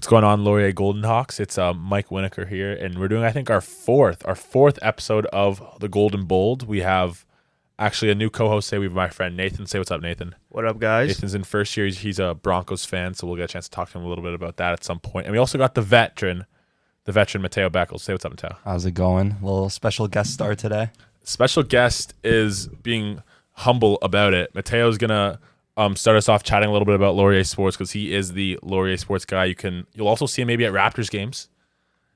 What's going on, Laurier Golden Hawks? It's Mike Winokur here, and we're doing, I think, our fourth episode of the Golden Bold. We have actually a new co-host today. We have my friend Nathan. Say what's up, Nathan. What up, guys? Nathan's in first year. He's a Broncos fan, so we'll get a chance to talk to him a little bit about that at some point. And we also got the veteran Matteo Beckles. Say what's up, Matteo. How's it going? A little special guest star today. Special guest is being humble about it. Mateo's gonna start us off chatting a little bit about Laurier Sports because he is the Laurier Sports guy. You'll also see him maybe at Raptors games.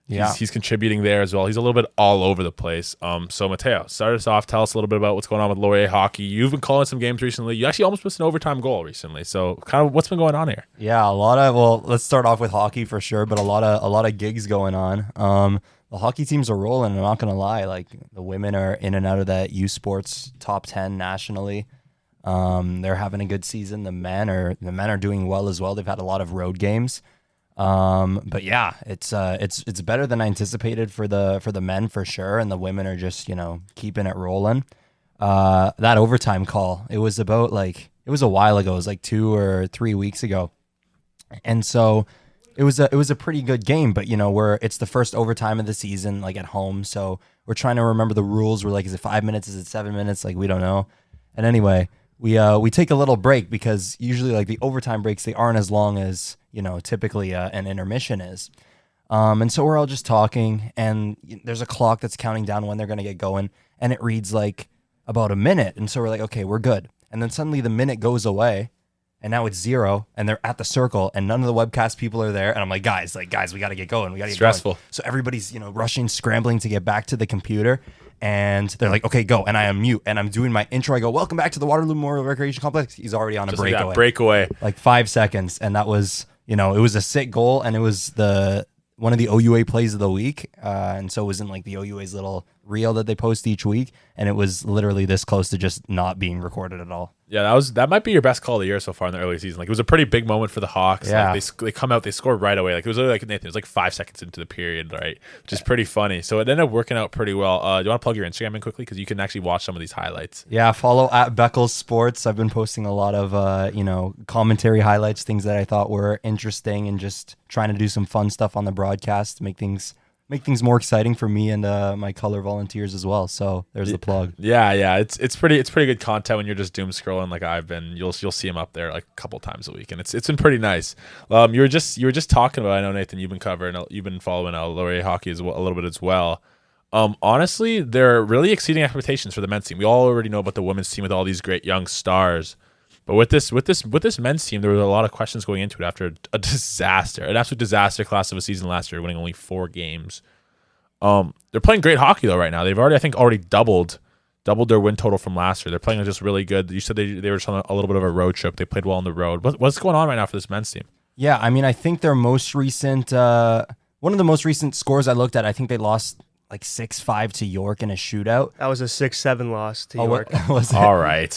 Yeah, he's contributing there as well. He's a little bit all over the place. So Matteo, start us off. Tell us a little bit about what's going on with Laurier hockey. You've been calling some games recently. You actually almost missed an overtime goal recently. So kind of what's been going on here? Yeah, let's start off with hockey for sure, but a lot of gigs going on. The hockey teams are rolling. I'm not gonna lie. Like the women are in and out of that U Sports top 10 nationally. They're having a good season. The men are doing well as well. They've had a lot of road games. But yeah, it's better than I anticipated for the men for sure. And the women are just, keeping it rolling. That overtime call, it was a while ago. It was like 2 or 3 weeks ago. And so it was a pretty good game, but it's the first overtime of the season, like at home. So we're trying to remember the rules. We're like, is it 5 minutes? Is it 7 minutes? Like, we don't know. And anyway, we take a little break because usually like the overtime breaks, they aren't as long as, typically an intermission is. And so we're all just talking and there's a clock that's counting down when they're going to get going and it reads like about a minute. And so we're like, okay, we're good. And then suddenly the minute goes away and now it's 0 and they're at the circle and none of the webcast people are there. And I'm like, guys, we got to get going. We got to get stressful. Going. So everybody's, rushing, scrambling to get back to the computer. And they're like, okay, go. And I unmute and I'm doing my intro. I go, welcome back to the Waterloo Memorial Recreation Complex. He's already on a breakaway. Like 5 seconds. And that was, it was a sick goal. And it was one of the OUA plays of the week. And so it was in like the OUA's little reel that they post each week. And it was literally this close to just not being recorded at all. Yeah, that might be your best call of the year so far in the early season. Like it was a pretty big moment for the Hawks. Yeah. Like, they come out, they score right away. Like it was literally like Nathan. It was like 5 seconds into the period, right? Which is pretty funny. So it ended up working out pretty well. Do you want to plug your Instagram in quickly because you can actually watch some of these highlights? Yeah, follow at Beckles Sports. I've been posting a lot of commentary highlights, things that I thought were interesting, and just trying to do some fun stuff on the broadcast, make things more exciting for me and my color volunteers as well. So there's the plug. Yeah. It's pretty good content when you're just doom scrolling like I've been. You'll see him up there like a couple times a week, and it's been pretty nice. You were just talking about. I know, Nathan, you've been following Laurier hockey a little bit as well. Honestly, they're really exceeding expectations for the men's team. We all already know about the women's team with all these great young stars. But with this men's team, there were a lot of questions going into it after an absolute disaster class of a season last year, winning only 4 games. They're playing great hockey though right now. They've already doubled their win total from last year. They're playing just really good. You said they were just on a little bit of a road trip. They played well on the road. What's going on right now for this men's team? Yeah, I mean, I think their most recent one of the most recent scores I looked at, I think they lost like 6-5 to York in a shootout. That was a 6-7 loss to York. Was it? All right.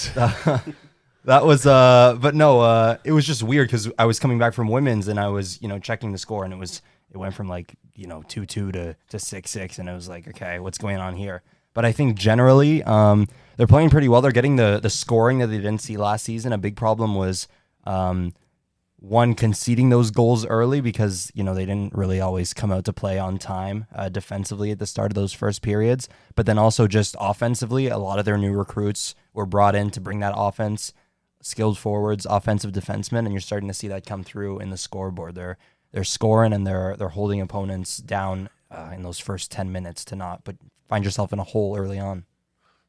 That was but no, it was just weird because I was coming back from women's and I was, checking the score and it went from like, 2-2 to 6-6 and it was like, okay, what's going on here? But I think generally, they're playing pretty well. They're getting the scoring that they didn't see last season. A big problem was one, conceding those goals early because, they didn't really always come out to play on time defensively at the start of those first periods. But then also just offensively, a lot of their new recruits were brought in to bring that offense. Skilled forwards, offensive defensemen, and you're starting to see that come through in the scoreboard. They're scoring and they're holding opponents down in those first 10 minutes to not find yourself in a hole early on.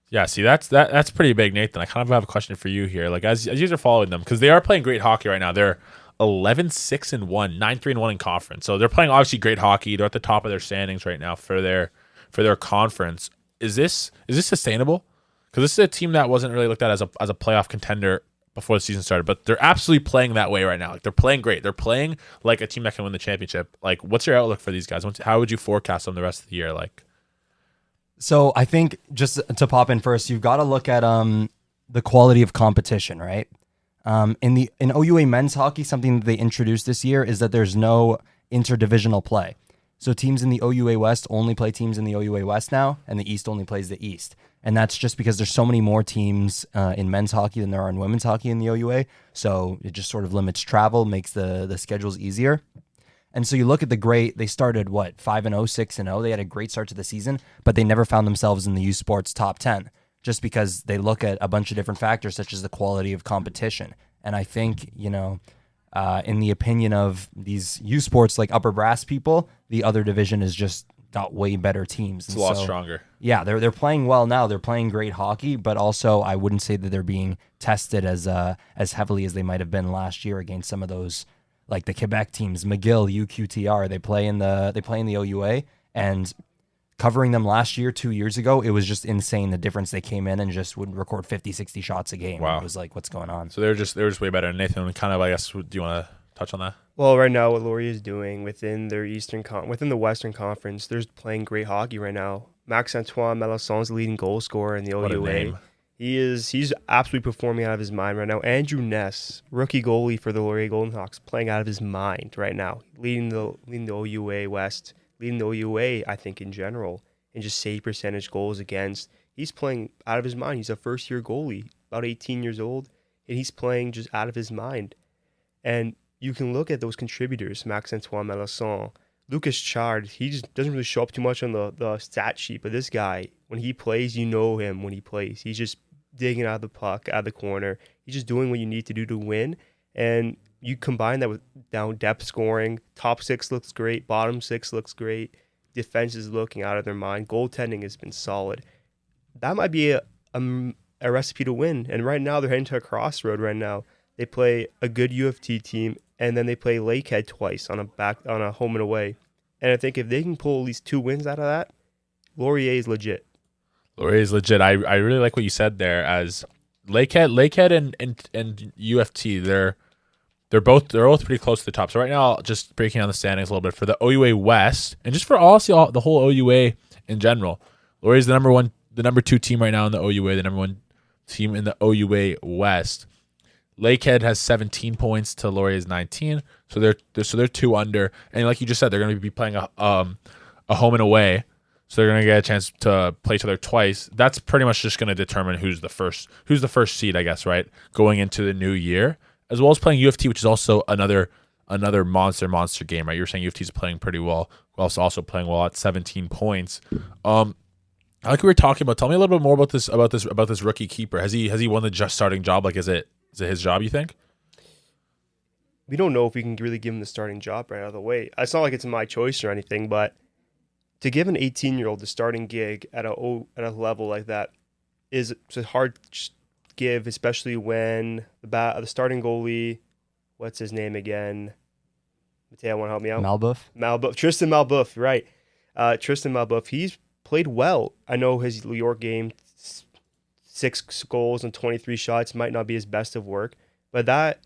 Yeah, see that's pretty big, Nathan. I kind of have a question for you here. Like as you guys are following them, because they are playing great hockey right now. They're 11-6-1, 9-3-1 in conference. So they're playing obviously great hockey. They're at the top of their standings right now for their conference. Is this sustainable? Because this is a team that wasn't really looked at as a playoff contender before the season started, but they're absolutely playing that way right now. Like they're playing great. They're playing like a team that can win the championship. Like, what's your outlook for these guys? How would you forecast them the rest of the year? Like, so I think just to pop in first, you've got to look at the quality of competition, right? In OUA men's hockey, something that they introduced this year is that there's no interdivisional play. So teams in the OUA West only play teams in the OUA West now, and the East only plays the East. And that's just because there's so many more teams in men's hockey than there are in women's hockey in the OUA. So it just sort of limits travel, makes the schedules easier. And so you look at they started 5-0, 6-0. They had a great start to the season, but they never found themselves in the U Sports top 10 just because they look at a bunch of different factors such as the quality of competition. And I think, in the opinion of these U Sports like upper brass people, the other division is just got way better teams. It's a lot stronger. Yeah, they're playing well now. They're playing great hockey, but also I wouldn't say that they're being tested as heavily as they might have been last year against some of those like the Quebec teams, McGill, UQTR. They play in the OUA, and covering them last year, 2 years ago, it was just insane the difference. They came in and just would record 50, 60 shots a game. Wow. It was like, what's going on? So they're just way better. And Nathan, kind of, I guess, do you want to touch on that? Well, right now, what Laurier is doing within their within the Western Conference, they're playing great hockey right now. Max-Antoine Melançon is the leading goal scorer in the What a OUA. name. He's absolutely performing out of his mind right now. Andrew Ness, rookie goalie for the Laurier Golden Hawks, playing out of his mind right now, leading the OUA West, leading the OUA, I think, in general, and just save percentage, goals against. He's playing out of his mind. He's a first-year goalie, about 18 years old, and he's playing just out of his mind. And you can look at those contributors, Max-Antoine Melançon, Lucas Chard. He just doesn't really show up too much on the stat sheet, but this guy, when he plays, you know him when he plays. He's just digging out of the puck, out of the corner. He's just doing what you need to do to win. And you combine that with down depth scoring. Top six looks great. Bottom six looks great. Defense is looking out of their mind. Goaltending has been solid. That might be a recipe to win. And right now, they're heading to a crossroad right now. They play a good U of T team, and then they play Lakehead twice on a home and away. And I think if they can pull at least 2 wins out of that, Laurier is legit. Laurier is legit. I really like what you said there. As Lakehead and UFT, they're both pretty close to the top. So right now, just breaking down the standings a little bit for the OUA West, and just for the whole OUA in general, Laurier is the number 2 team right now in the OUA, the number 1 team in the OUA West. Lakehead has 17 points to Laurier's 19, so they're 2 under. And like you just said, they're going to be playing a home and away, so they're going to get a chance to play each other twice. That's pretty much just going to determine who's the first seed, I guess, right, going into the new year, as well as playing UFT, which is also another monster game, right? You're saying UFT is playing pretty well. We're also playing well at 17 points. Like we were talking about, tell me a little bit more about this rookie keeper. Has he won the just starting job? Like, is it his job, you think? We don't know if we can really give him the starting job right out of the way. It's not like it's my choice or anything, but to give an 18-year-old the starting gig at a level like that is a hard give, especially when the starting goalie, what's his name again? Matteo, want to help me out? Malbuff. Tristan Malbuff, right. Tristan Malbuff, he's played well. I know his New York game, 6 goals and 23 shots might not be his best of work, but that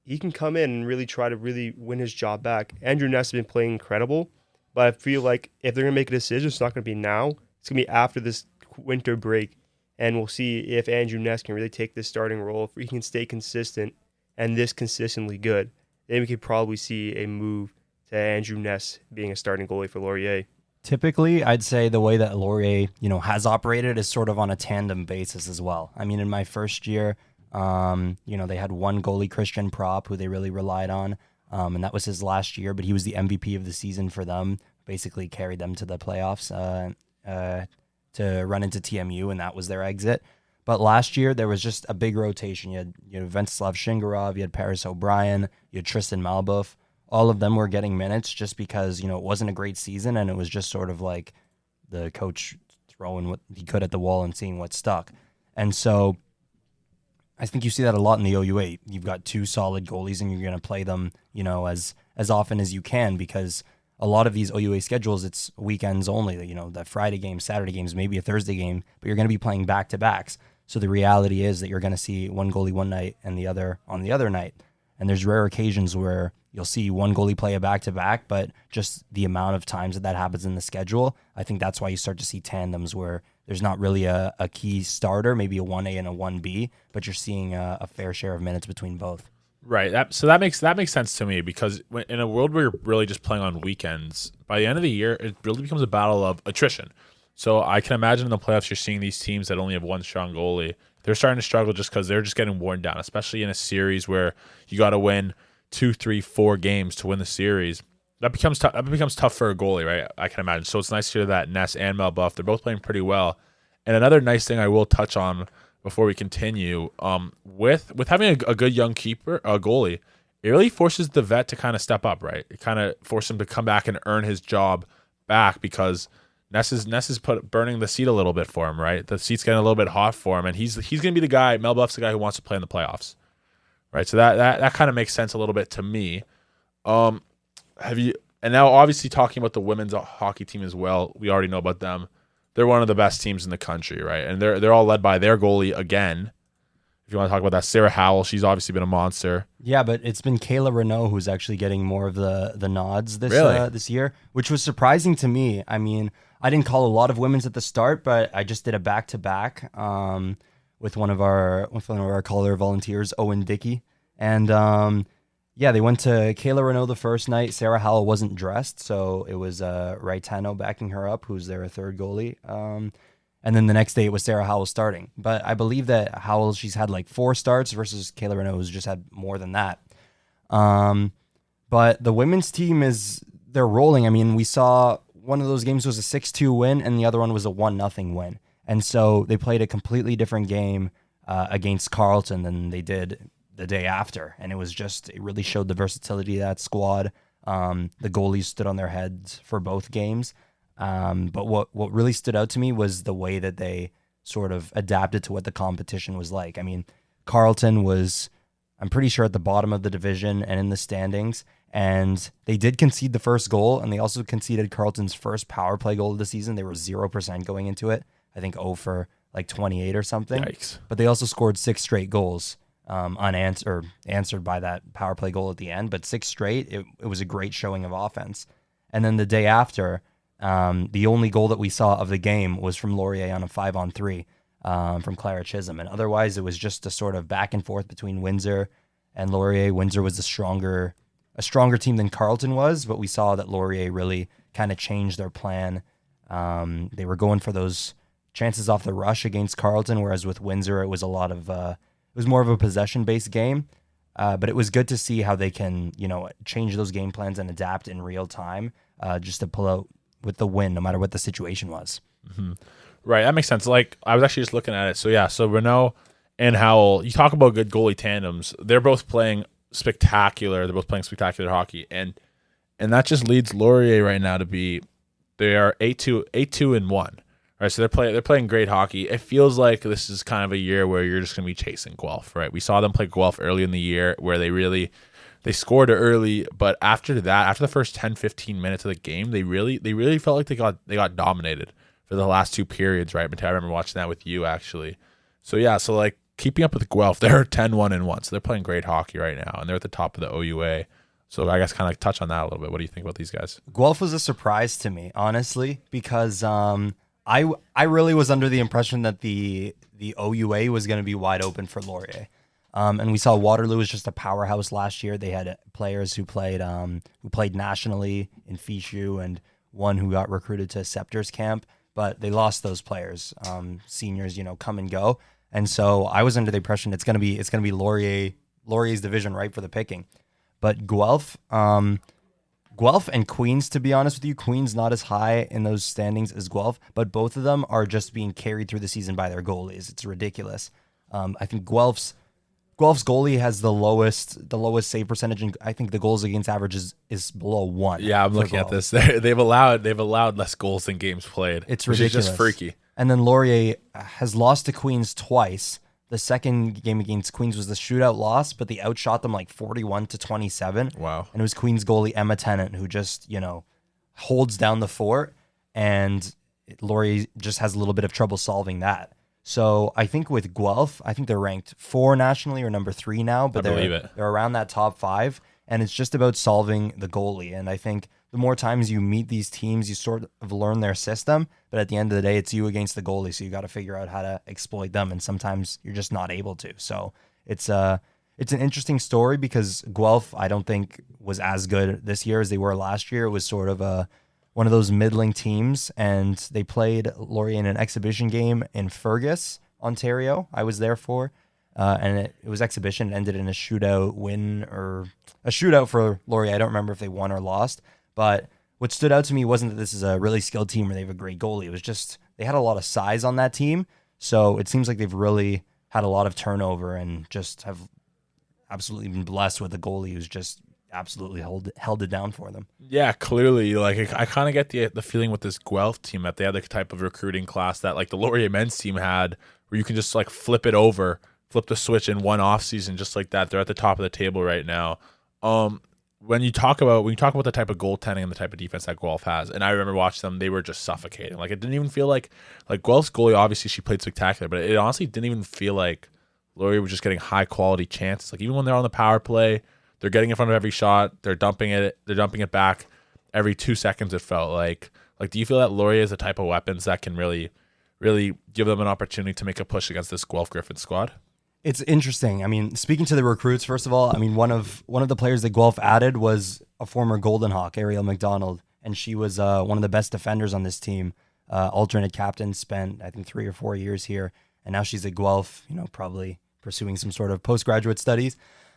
he can come in and really try to win his job back. Andrew Ness has been playing incredible, but I feel like if they're going to make a decision, it's not going to be now. It's going to be after this winter break, and we'll see if Andrew Ness can really take this starting role, if he can stay consistent and this consistently good. Then we could probably see a move to Andrew Ness being a starting goalie for Laurier. Typically, I'd say the way that Laurier, has operated is sort of on a tandem basis as well. I mean, in my first year, they had one goalie, Christian Prop, who they really relied on, and that was his last year, but he was the MVP of the season for them, basically carried them to the playoffs to run into TMU, and that was their exit. But last year, there was just a big rotation. You had Venslav Shingarov, you had Paris O'Brien, you had Tristan Malbuff. All of them were getting minutes just because, it wasn't a great season, and it was just sort of like the coach throwing what he could at the wall and seeing what stuck. And so I think you see that a lot in the OUA. You've got 2 solid goalies, and you're going to play them, as often as you can, because a lot of these OUA schedules, it's weekends only, the Friday games, Saturday games, maybe a Thursday game, but you're going to be playing back-to-backs. So the reality is that you're going to see one goalie one night and the other on the other night. And there's rare occasions where you'll see one goalie play a back-to-back, but just the amount of times that happens in the schedule, I think that's why you start to see tandems where there's not really a key starter, maybe a 1A and a 1B, but you're seeing a fair share of minutes between both. Right. So that makes sense to me, because in a world where you're really just playing on weekends, by the end of the year, it really becomes a battle of attrition. So I can imagine in the playoffs, you're seeing these teams that only have one strong goalie. They're starting to struggle just because they're just getting worn down, especially in a series where you got to win 2, 3, 4 games to win the series. that becomes tough. That becomes tough for a goalie, right? I can imagine. So it's nice to hear that Ness and Melbuff, they're both playing pretty well. And another nice thing I will touch on before we continue, with having a good young keeper, a goalie, it really forces the vet to kind of step up, right? It kind of forces him to come back and earn his job back, because Ness is burning the seat a little bit for him, right? The seat's getting a little bit hot for him, and he's going to be the guy. Melbuff's the guy who wants to play in the playoffs, right? So that kind of makes sense a little bit to me. And now obviously talking about the women's hockey team as well, we already know about them. They're one of the best teams in the country, right? And they're all led by their goalie again. If you want to talk about that, Sarah Howell, she's obviously been a monster. Yeah, but it's been Kayla Renault who's actually getting more of the nods this year, which was surprising to me. I mean, I didn't call a lot of women's at the start, but I just did a back-to-back with one of our caller volunteers, Owen Dickey. And yeah, they went to Kayla Renault the first night. Sarah Howell wasn't dressed, so it was Raitano backing her up, who's their third goalie. And then the next day it was Sarah Howell starting. But I believe that Howell, she's had like 4 starts versus Kayla Renault, who's just had more than that. But the women's team they're rolling. I mean, we saw one of those games was a 6-2 win and the other one was a 1-0 win. And so they played a completely different game against Carleton than they did the day after. And it really showed the versatility of that squad. The goalies stood on their heads for both games. But what really stood out to me was the way that they sort of adapted to what the competition was like. I mean, Carleton was, I'm pretty sure, at the bottom of the division and in the standings, and they did concede the first goal, and they also conceded Carleton's first power play goal of the season. They were 0% going into it. I think 0 for like 28 or something. Yikes. But they also scored 6 straight goals, answered by that power play goal at the end. But 6 straight, it was a great showing of offense. And then the day after, the only goal that we saw of the game was from Laurier on a 5-on-3 from Clara Chisholm. And otherwise, it was just a sort of back and forth between Windsor and Laurier. Windsor was a stronger team than Carleton was, but we saw that Laurier really kind of changed their plan. They were going for those chances off the rush against Carleton, whereas with Windsor, it was it was more of a possession-based game. But it was good to see how they can, change those game plans and adapt in real time, just to pull out with the win, no matter what the situation was. Mm-hmm. Right, that makes sense. Like, I was actually just looking at it. So yeah, so Renault and Howell, you talk about good goalie tandems. They're both playing spectacular. They're both playing spectacular hockey, and that just leads Laurier right now to be, they are 8-2-1. All right, so they're playing great hockey. It feels like this is kind of a year where you're just going to be chasing Guelph, right? We saw them play Guelph early in the year where they scored early, but after the first 10-15 minutes of the game, they really felt like they got dominated for the last 2 periods, right? Matteo, I remember watching that with you actually. So yeah, so like keeping up with Guelph, they're 10-1-1, so they're playing great hockey right now, and they're at the top of the OUA. So I guess kind of touch on that a little bit. What do you think about these guys? Guelph was a surprise to me, honestly, because I really was under the impression that the OUA was going to be wide open for Laurier. And we saw Waterloo was just a powerhouse last year. They had players who played nationally in Fichu and one who got recruited to Scepter's camp, but they lost those players. Seniors, come and go. And so I was under the impression it's going to be Laurier's division right for the picking. But Guelph and Queens, to be honest with you, Queens not as high in those standings as Guelph, but both of them are just being carried through the season by their goalies. It's ridiculous. I think Guelph's goalie has the lowest save percentage, and I think the goals against average is below 1. Yeah, I'm looking at this. They've allowed less goals than games played. It's ridiculous. It's just freaky. And then Laurier has lost to Queens twice. The second game against Queens was the shootout loss, but they outshot them like 41-27. Wow. And it was Queens goalie Emma Tennant who just, holds down the fort, and Laurier just has a little bit of trouble solving that. So I think with Guelph, I think they're ranked 4 nationally or number 3 now, but they're around that top 5, and it's just about solving the goalie. And I think the more times you meet these teams, you sort of learn their system, but at the end of the day, it's you against the goalie, so you got to figure out how to exploit them, and sometimes you're just not able to. So it's an interesting story because Guelph, I don't think, was as good this year as they were last year. It was sort of one of those middling teams, and they played Laurier in an exhibition game in Fergus, Ontario. I was there for, and it was exhibition, ended in a shootout win or a shootout for Laurier. I don't remember if they won or lost, But what stood out to me wasn't that this is a really skilled team or they have a great goalie. It was just they had a lot of size on that team. So it seems like they've really had a lot of turnover and just have absolutely been blessed with a goalie who's just absolutely held it down for them. Yeah, clearly. Like I kind of get the feeling with this Guelph team that they had the type of recruiting class that like the Laurier men's team had, where you can just like flip the switch in one off season just like that. They're at the top of the table right now. When you talk about the type of goaltending and the type of defense that Guelph has, and I remember watching them, they were just suffocating. Like it didn't even feel like Guelph's goalie, obviously she played spectacular, but it honestly didn't even feel like Laurier was just getting high quality chances. Like even when they're on the power play, they're getting in front of every shot, they're dumping it back every 2 seconds. It felt like do you feel that Laurier is the type of weapons that can really give them an opportunity to make a push against this Guelph Griffin squad? It's interesting. I mean, speaking to the recruits, first of all, I mean, one of the players that Guelph added was a former Golden Hawk, Ariel McDonald, and she was one of the best defenders on this team. Alternate captain, spent I think 3 or 4 years here, and now she's at Guelph. Probably pursuing some sort of postgraduate studies.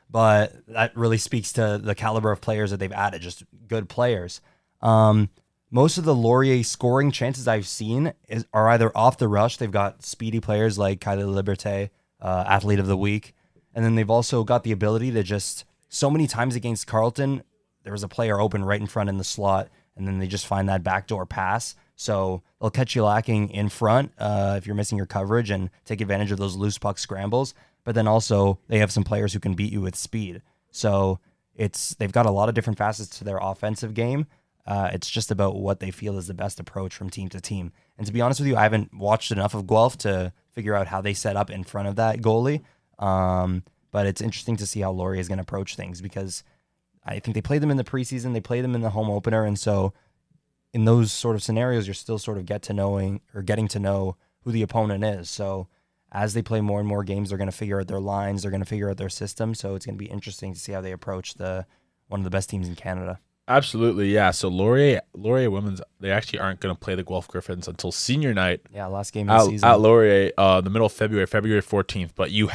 But that really speaks to the caliber of players that they've added, just good players. Most of the Laurier scoring chances I've seen are either off the rush. They've got speedy players like Kylie Liberté, Athlete of the Week. And then they've also got the ability to just, so many times against Carleton, there was a player open right in front in the slot, and then they just find that backdoor pass. So they'll catch you lacking in front if you're missing your coverage and take advantage of those loose puck scrambles. But then also they have some players who can beat you with speed. So they've got a lot of different facets to their offensive game. It's just about what they feel is the best approach from team to team. And to be honest with you, I haven't watched enough of Guelph to figure out how they set up in front of that goalie. But it's interesting to see how Laurier is going to approach things, because I think they played them in the preseason, they played them in the home opener, and so in those sort of scenarios, you're still sort of getting to know who the opponent is. So as they play more and more games, they're going to figure out their lines, they're going to figure out their system. So it's going to be interesting to see how they approach one of the best teams in Canada. Absolutely, yeah. So Laurier women's, they actually aren't going to play the Guelph Griffins until senior night. Yeah, last game of the season at Laurier, the middle of February 14th. But you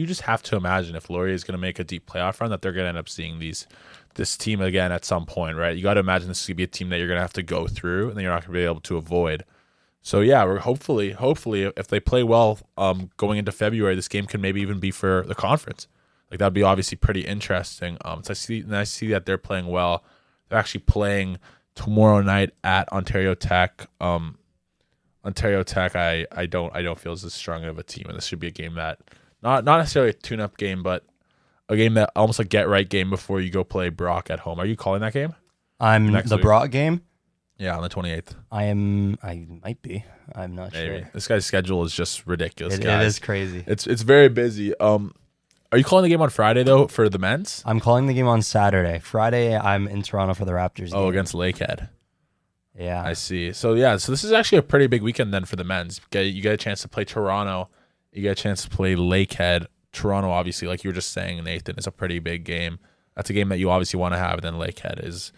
just have to imagine if Laurier is going to make a deep playoff run, that they're going to end up seeing this team again at some point, right? You got to imagine this is going to be a team that you're going to have to go through, and then you're not going to be able to avoid. So yeah, we're hopefully if they play well, going into February, this game can maybe even be for the conference. Like that'd be obviously pretty interesting. So I see that they're playing well. They're actually playing tomorrow night at Ontario Tech. Ontario Tech, I don't feel is as strong of a team, and this should be a game that not necessarily a tune-up game, but a game that almost a get-right game before you go play Brock at home. Are you calling that game? I'm the week? Brock game. Yeah, on the 28th. I might be. I'm not Maybe. sure. This guy's schedule is just ridiculous, It guys. is crazy. It's very busy. Are you calling the game on Friday, though, for the men's? I'm calling the game on Saturday. Friday, I'm in Toronto for the Raptors game. Against Lakehead. Yeah. I see. So this is actually a pretty big weekend then for the men's. You get a chance to play Toronto. You get a chance to play Lakehead. Toronto, obviously, like you were just saying, Nathan, is a pretty big game. That's a game that you obviously want to have, and then Lakehead is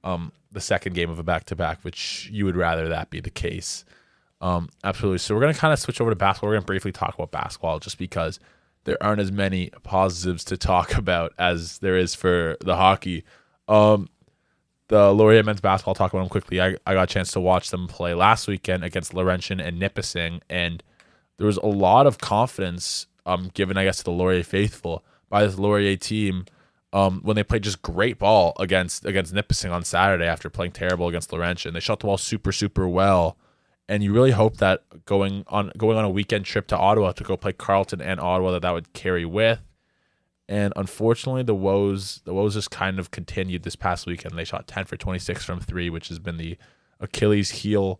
the second game of a back-to-back, which you would rather that be the case. Absolutely. So we're going to kind of switch over to basketball. We're going to briefly talk about basketball just because there aren't as many positives to talk about as there is for the hockey. The Laurier men's basketball, I'll talk about them quickly. I got a chance to watch them play last weekend against Laurentian and Nipissing, and there was a lot of confidence given, I guess, to the Laurier faithful by this Laurier team when they played just great ball against Nipissing on Saturday after playing terrible against Laurentian. They shot the ball super, super well. And you really hope that going on a weekend trip to Ottawa to go play Carleton and Ottawa that would carry with. And unfortunately, the woes just kind of continued this past weekend. They shot 10 for 26 from 3, which has been the Achilles heel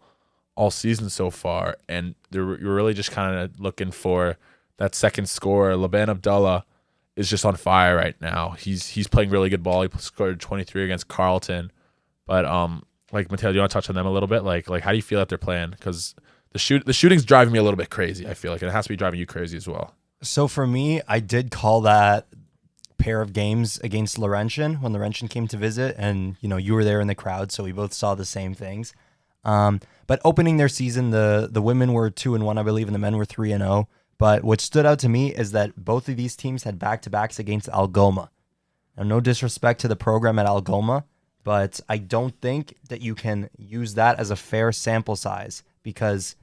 all season so far. And you're really just kind of looking for that second scorer. Laban Abdullah is just on fire right now. He's playing really good ball. He scored 23 against Carleton, but like, Matteo, do you want to touch on them a little bit? Like how do you feel that they're playing? Because the shooting's driving me a little bit crazy, I feel like. And it has to be driving you crazy as well. So for me, I did call that pair of games against Laurentian when Laurentian came to visit. And, you were there in the crowd, so we both saw the same things. But opening their season, the women were 2-1, I believe, and the men were 3-0. But what stood out to me is that both of these teams had back-to-backs against Algoma. Now, no disrespect to the program at Algoma, but I don't think that you can use that as a fair sample size because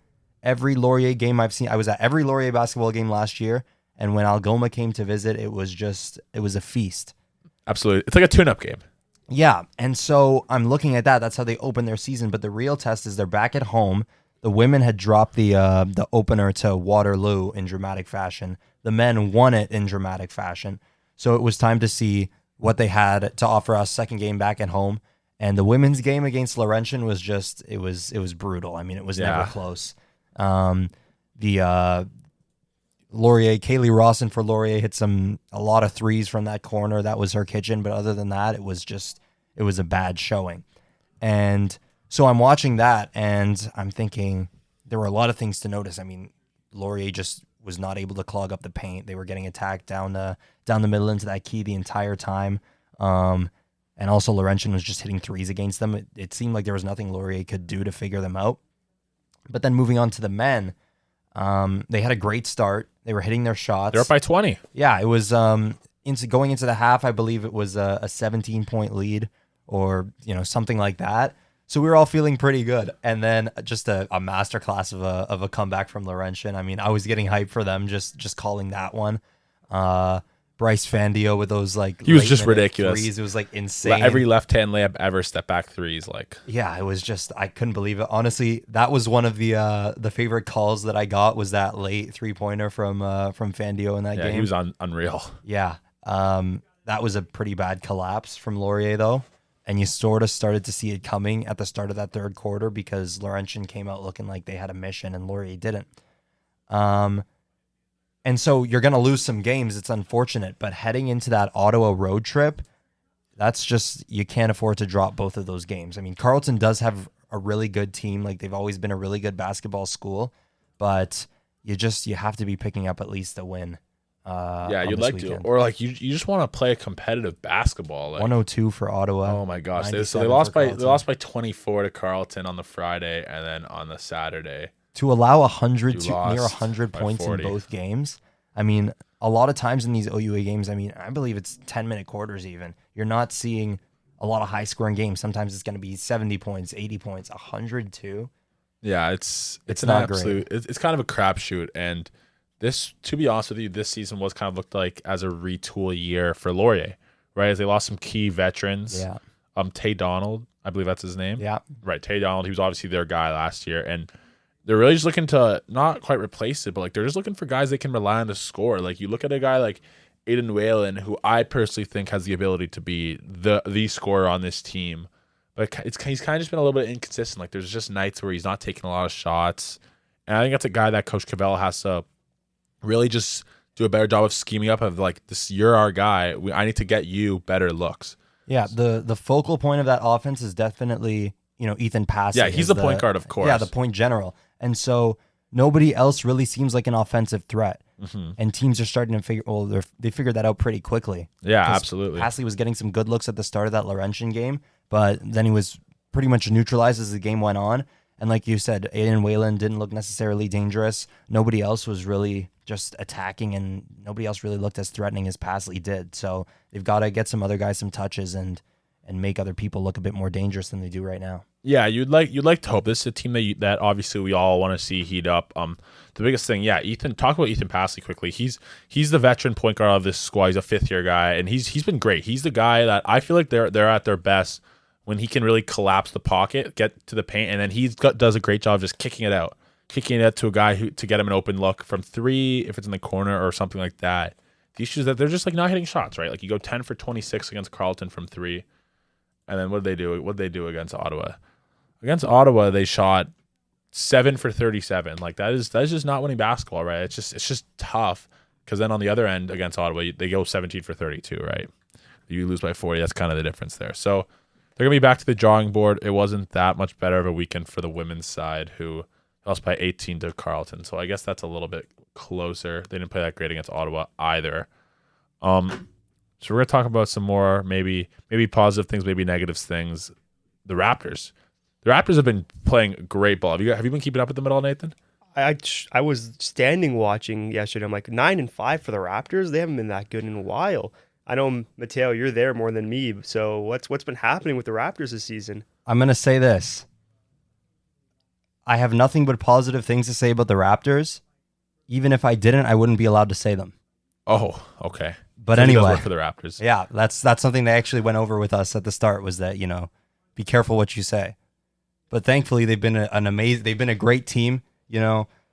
every Laurier game I've seen, I was at every Laurier basketball game last year, and when Algoma came to visit, it was a feast. Absolutely. It's like a tune-up game. Yeah, and so I'm looking at that. That's how they open their season, but the real test is they're back at home. The women had dropped the opener to Waterloo in dramatic fashion. The men won it in dramatic fashion. So it was time to see what they had to offer us second game back at home. And the women's game against Laurentian was just it was brutal. I mean, it was never close. The Laurier, Kaylee Rawson for Laurier hit a lot of threes from that corner. That was her kitchen. But other than that, it was a bad showing. And so I'm watching that and I'm thinking there were a lot of things to notice. I mean, Laurier just was not able to clog up the paint. They were getting attacked down the middle into that key the entire time. And also Laurentian was just hitting threes against them. It seemed like there was nothing Laurier could do to figure them out. But then moving on to the men, they had a great start. They were hitting their shots. They're up by 20. Yeah, it was going into the half, I believe it was a 17-point lead or something like that. So we were all feeling pretty good. And then just a masterclass of a comeback from Laurentian. I mean, I was getting hyped for them just calling that one. Bryce Fandio with those he was just ridiculous. Threes. It was insane. Every left-hand layup ever, step back threes. Yeah, it was just I couldn't believe it. Honestly, that was one of the favorite calls that I got was that late 3-pointer from Fandio in that game. Yeah, he was unreal. Yeah, that was a pretty bad collapse from Laurier though. And you sort of started to see it coming at the start of that third quarter because Laurentian came out looking like they had a mission and Laurier didn't. And so you're going to lose some games. It's unfortunate. But heading into that Ottawa road trip, that's just, you can't afford to drop both of those games. I mean, Carleton does have a really good team. They've always been a really good basketball school. But you have to be picking up at least a win. You'd like weekend. To, or you just want to play a competitive basketball. 102 for Ottawa. Oh my gosh! So they lost by 24 to Carleton on the Friday, and then on the Saturday to allow near 100 points 40. In both games. I mean, a lot of times in these OUA games, I mean, I believe it's 10-minute quarters. Even you're not seeing a lot of high scoring games. Sometimes it's going to be 70 points, 80 points, 102. Yeah, it's an not absolute. Great. It's kind of a crapshoot and. This, to be honest with you, this season was kind of looked like as a retool year for Laurier, right? As they lost some key veterans. Yeah. Tay Donald, I believe that's his name. Yeah. Right, Tay Donald. He was obviously their guy last year, and they're really just looking to not quite replace it, but they're just looking for guys they can rely on to score. You look at a guy like Aiden Whalen, who I personally think has the ability to be the scorer on this team, but he's kind of just been a little bit inconsistent. There's just nights where he's not taking a lot of shots, and I think that's a guy that Coach Cavell has to really just do a better job of scheming up of this. You're our guy. I need to get you better looks. Yeah, the focal point of that offense is definitely Ethan Passy. Yeah, he's the point guard, of course. Yeah, the point general, and so nobody else really seems like an offensive threat. Mm-hmm. And teams are starting to figure. Well, they figured that out pretty quickly. Yeah, absolutely. Passy was getting some good looks at the start of that Laurentian game, but then he was pretty much neutralized as the game went on. And like you said, Aiden Whalen didn't look necessarily dangerous. Nobody else was really just attacking, and nobody else really looked as threatening as Passy did. So they've got to get some other guys some touches and make other people look a bit more dangerous than they do right now. Yeah, you'd like to hope. This is a team that obviously we all want to see heat up. The biggest thing, Ethan. Talk about Ethan Passy quickly. He's the veteran point guard of this squad. He's a 5th-year guy, and he's been great. He's the guy that I feel like they're at their best when he can really collapse the pocket, get to the paint, and then does a great job just kicking it out to a guy to get him an open look from 3 if it's in the corner or something like that. The issue is that they're just not hitting shots, right? You go 10 for 26 against Carleton from 3, and then what did they do? What did they do against Ottawa? Against Ottawa, they shot 7 for 37. That is just not winning basketball, right? It's just tough because then on the other end against Ottawa, they go 17 for 32, right? You lose by 40. That's kind of the difference there. So they're going to be back to the drawing board. It wasn't that much better of a weekend for the women's side, who lost by 18 to Carleton. So I guess that's a little bit closer. They didn't play that great against Ottawa either. So we're going to talk about some more maybe positive things, maybe negative things. The Raptors. The Raptors have been playing great ball. Have you been keeping up with them at all, Nathan? I was standing watching yesterday. I'm 9-5 for the Raptors. They haven't been that good in a while. I know, Matteo, you're there more than me. So what's been happening with the Raptors this season? I'm going to say this. I have nothing but positive things to say about the Raptors. Even if I didn't, I wouldn't be allowed to say them. Oh, okay. But So he does anyway, work for the Raptors. yeah, that's something they actually went over with us at the start, was that, be careful what you say. But thankfully, they've been they've been a great team.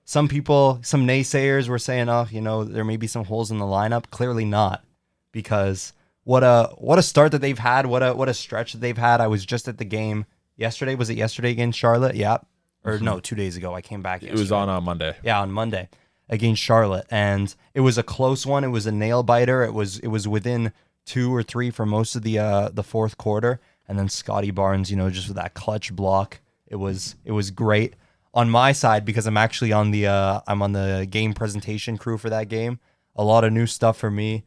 Some people, some naysayers were saying, there may be some holes in the lineup. Clearly not, because what a start that they've had. What a stretch that they've had. I was just at the game yesterday. Was it yesterday against Charlotte? Yeah. Or no, 2 days ago. I came back yesterday. It was on Monday. Yeah, on Monday against Charlotte, and it was a close one. It was a nail biter. It was within 2 or 3 for most of the fourth quarter, and then Scotty Barnes, just with that clutch block, it was great. On my side, because I'm actually on the game presentation crew for that game. A lot of new stuff for me.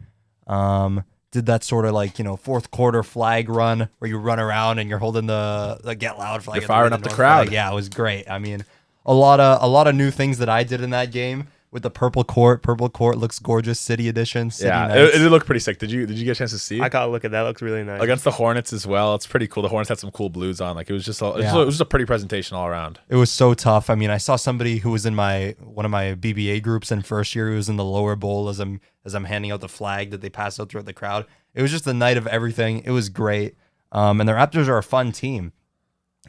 Did that sort of fourth quarter flag run where you run around and you're holding the get loud flag. You're firing up the crowd. Flag. Yeah, it was great. I mean, a lot of new things that I did in that game with the purple court. Purple court looks gorgeous. City edition. City it did look pretty sick. Did you get a chance to see? I got to look at that. It looks really nice. Against the Hornets as well. It's pretty cool. The Hornets had some cool blues on. It was just a pretty presentation all around. It was so tough. I mean, I saw somebody who was in one of my BBA groups in first year who was in the lower bowl as I'm handing out the flag that they pass out throughout the crowd. It was just a night of everything. It was great. And the Raptors are a fun team.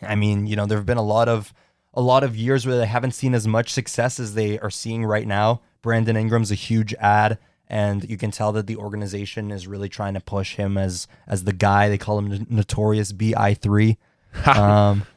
I mean, there have been a lot of years where they haven't seen as much success as they are seeing right now. Brandon Ingram's a huge ad, and you can tell that the organization is really trying to push him as the guy. They call him Notorious BI3.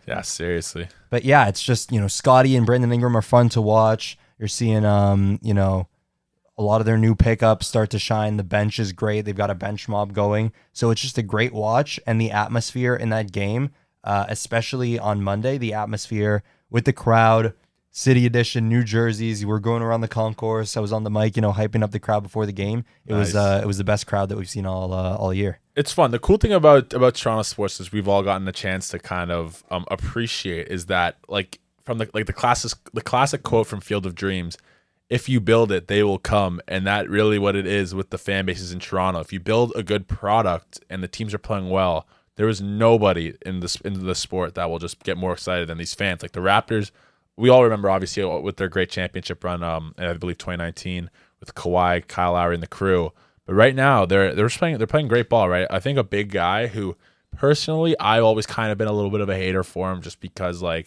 Yeah, seriously. But yeah, it's just, Scotty and Brandon Ingram are fun to watch. You're seeing, a lot of their new pickups start to shine. The bench is great. They've got a bench mob going. So it's just a great watch. And the atmosphere in that game, especially on Monday, the atmosphere with the crowd, City Edition, New Jerseys. We're going around the concourse. I was on the mic, hyping up the crowd before the game. It was the best crowd that we've seen all year. It's fun. The cool thing about Toronto sports is we've all gotten a chance to kind of appreciate is that from the classic quote from Field of Dreams, if you build it, they will come. And that really what it is with the fan bases in Toronto. If you build a good product and the teams are playing well, there is nobody in the sport that will just get more excited than these fans. Like the Raptors, we all remember obviously with their great championship run, I believe 2019 with Kawhi, Kyle Lowry, and the crew. But right now they're playing great ball, right? I think a big guy who personally I've always kind of been a little bit of a hater for him just because I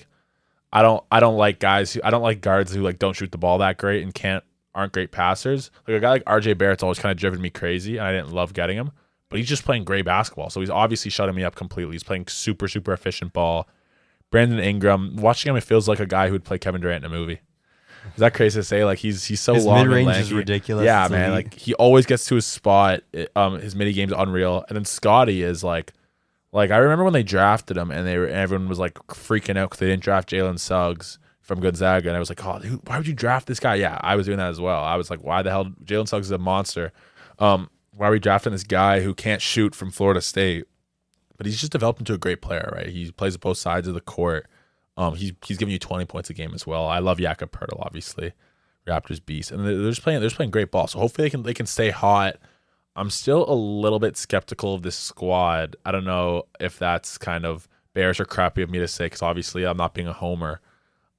don't like guys I don't like guards who don't shoot the ball that great and aren't great passers. Like a guy like RJ Barrett's always kind of driven me crazy, and I didn't love getting him. But he's just playing great basketball, so he's obviously shutting me up completely. He's playing super super efficient ball. Brandon Ingram, watching him, it feels like a guy who would play Kevin Durant in a movie. Is that crazy to say? He's so his long. His mid-range is ridiculous. Yeah, man. He always gets to his spot. His mini game's unreal. And then Scotty is I remember when they drafted him and everyone was freaking out because they didn't draft Jalen Suggs from Gonzaga, and I was like, oh, dude, why would you draft this guy? Yeah, I was doing that as well. I was like, why the hell? Jalen Suggs is a monster. Why are we drafting this guy who can't shoot from Florida State? But he's just developed into a great player, right? He plays both sides of the court. He's giving you 20 points a game as well. I love Jakob Poeltl, obviously, Raptors beast, and they're just playing great ball. So hopefully they can stay hot. I'm still a little bit skeptical of this squad. I don't know if that's kind of bearish or crappy of me to say because obviously I'm not being a homer.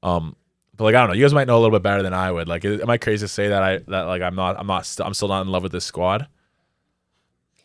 But I don't know. You guys might know a little bit better than I would. Am I crazy to say that I'm still not in love with this squad?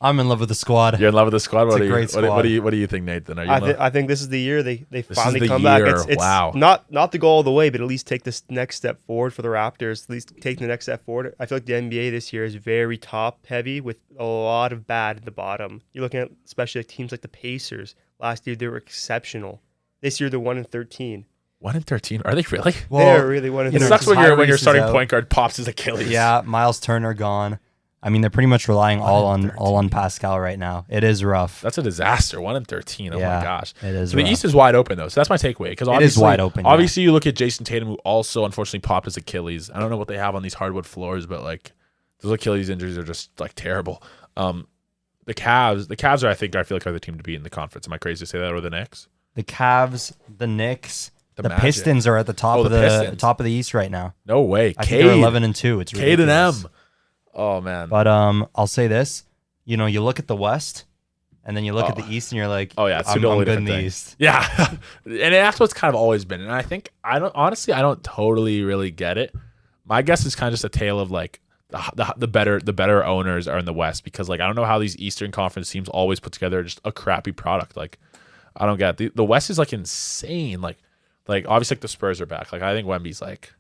I'm in love with the squad. You're in love with the squad. It's a great squad. What do you think, Nathan? I think this is the year they finally come back. It's wow. Not to go all the way, but at least take this next step forward for the Raptors. At least take the next step forward. I feel like the NBA this year is very top heavy with a lot of bad at the bottom. You're looking at especially teams like the Pacers. Last year they were exceptional. This year they're 1-13. 1-13? Are they really? Well, they're really 1-13. It sucks when your starting point guard pops his Achilles. Yeah, Miles Turner gone. I mean, they're pretty much relying all on Pascal right now. It is rough. That's a disaster. 1-13. Oh my gosh. It is. So the East is wide open though. So that's my takeaway. Because it is wide open. Obviously, you look at Jason Tatum, who also unfortunately popped his Achilles. I don't know what they have on these hardwood floors, but those Achilles injuries are just terrible. The Cavs are I feel like are the team to beat in the conference. Am I crazy to say that, or the Knicks? The Cavs, the Knicks, the Magic. Pistons are at the top of the East right now. No way. I think they're 11-2. It's Cade and ridiculous. M. Oh man. But I'll say this: you look at the West, and then you look at the East, and you're like, oh yeah, it's I'm totally good in different the thing. East. Yeah, and that's what's kind of always been. And I think I don't totally really get it. My guess is kind of just a tale of like the better owners are in the West, because like I don't know how these Eastern Conference teams always put together just a crappy product. Like I don't get it. The West is like insane. Like obviously like the Spurs are back. Like I think Wemby's like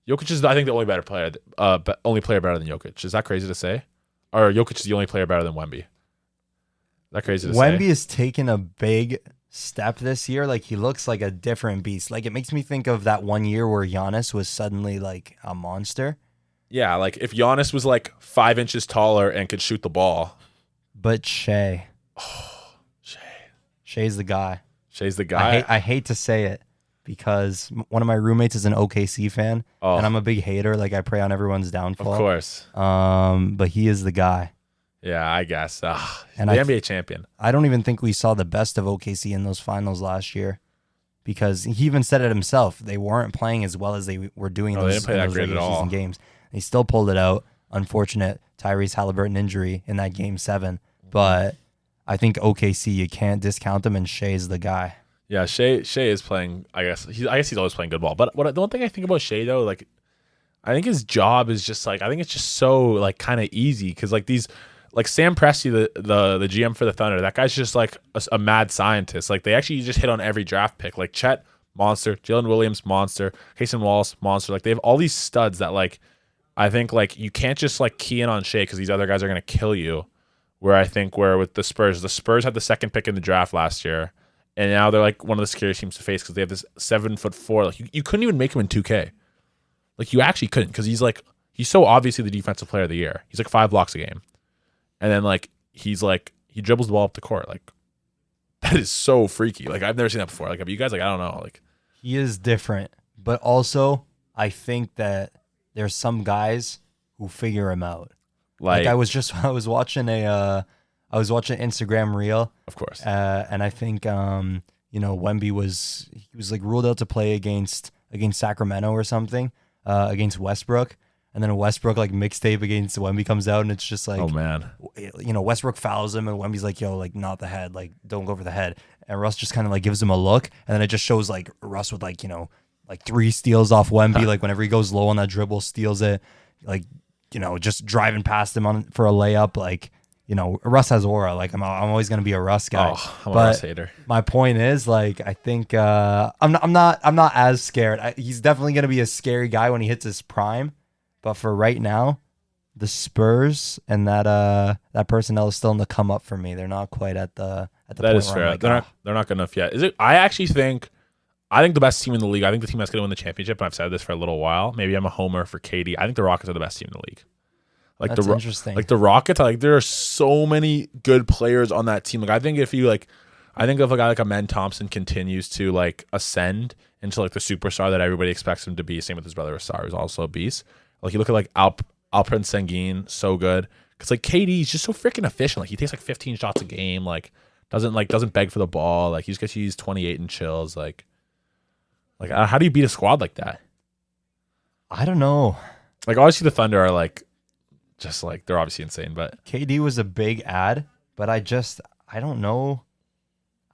Jokic is I think the only better player, only player better than Jokic. Is that crazy to say? Or Jokic is the only player better than Wemby? Is that crazy to say? Wemby has taken a big step this year. Like he looks like a different beast. Like it makes me think of that one year where Giannis was suddenly like a monster. Yeah, like if Giannis was like 5 inches taller and could shoot the ball. But Shea. Shea. Shay's the guy. Shay's the guy. I hate to say it because one of my roommates is an OKC fan, and I'm a big hater. Like I pray on everyone's downfall. Of course. But he is the guy. Yeah, I guess. And the NBA champion. I don't even think we saw the best of OKC in those finals last year, because he even said it himself. They weren't playing as well as they were doing in they those, didn't play in that those great regular at all. season games. They still pulled it out. Unfortunate Tyrese Halliburton injury in that game 7. But I think OKC, you can't discount them, and Shea's the guy. Yeah, Shea is playing. I guess he's always playing good ball. But the one thing I think about Shea though, like I think his job is just like I think it's just so like kind of easy, because like these like Sam Presti, the GM for the Thunder, that guy's just like a mad scientist. Like they actually just hit on every draft pick. Like Chet, monster. Jalen Williams, monster. Hasten Wallace, monster. Like they have all these studs that like I think like you can't just like key in on Shea because these other guys are gonna kill you. Where I think with the Spurs had the second pick in the draft last year. And now they're like one of the scariest teams to face because they have this 7'4". Like you couldn't even make him in 2K. Like you actually couldn't, because he's so obviously the defensive player of the year. He's like 5 blocks a game, and then like he dribbles the ball up the court. Like that is so freaky. Like I've never seen that before. Like have you guys like I don't know. Like he is different, but also I think that there's some guys who figure him out. Like I was watching I was watching Instagram reel, of course, and I think Wemby was like ruled out to play against Sacramento or something, against Westbrook, and then a Westbrook like mixtape against Wemby comes out, and it's just like, oh man, Westbrook fouls him, and Wemby's like, yo, like not the head, like don't go for the head, and Russ just kind of like gives him a look, and then it just shows like Russ with like like 3 steals off Wemby, like whenever he goes low on that dribble, steals it, like just driving past him for a layup, like. Russ has aura. Like I'm always gonna be a Russ guy. Oh, I'm a Russ hater. My point is, like, I think I'm not as scared. He's definitely gonna be a scary guy when he hits his prime. But for right now, the Spurs and that personnel is still in the come up for me. They're not quite at the that point is where fair. I'm like, They're not good enough yet. Is it? I actually think the best team in the league. I think the team that's gonna win the championship. And I've said this for a little while. Maybe I'm a homer for KD. I think the Rockets are the best team in the league. Like that's interesting. Like the Rockets, like there are so many good players on that team. Like I think if a guy like a Men Thompson continues to like ascend into like the superstar that everybody expects him to be. Same with his brother Asar, who's also a beast. Like you look at like Alperen Sengun, so good, because like KD is just so freaking efficient. Like he takes like 15 shots a game. Like doesn't beg for the ball. Like he's 28 and chills. Like how do you beat a squad like that? I don't know. Like obviously the Thunder are like. Just like they're obviously insane, but KD was a big ad, but I don't know.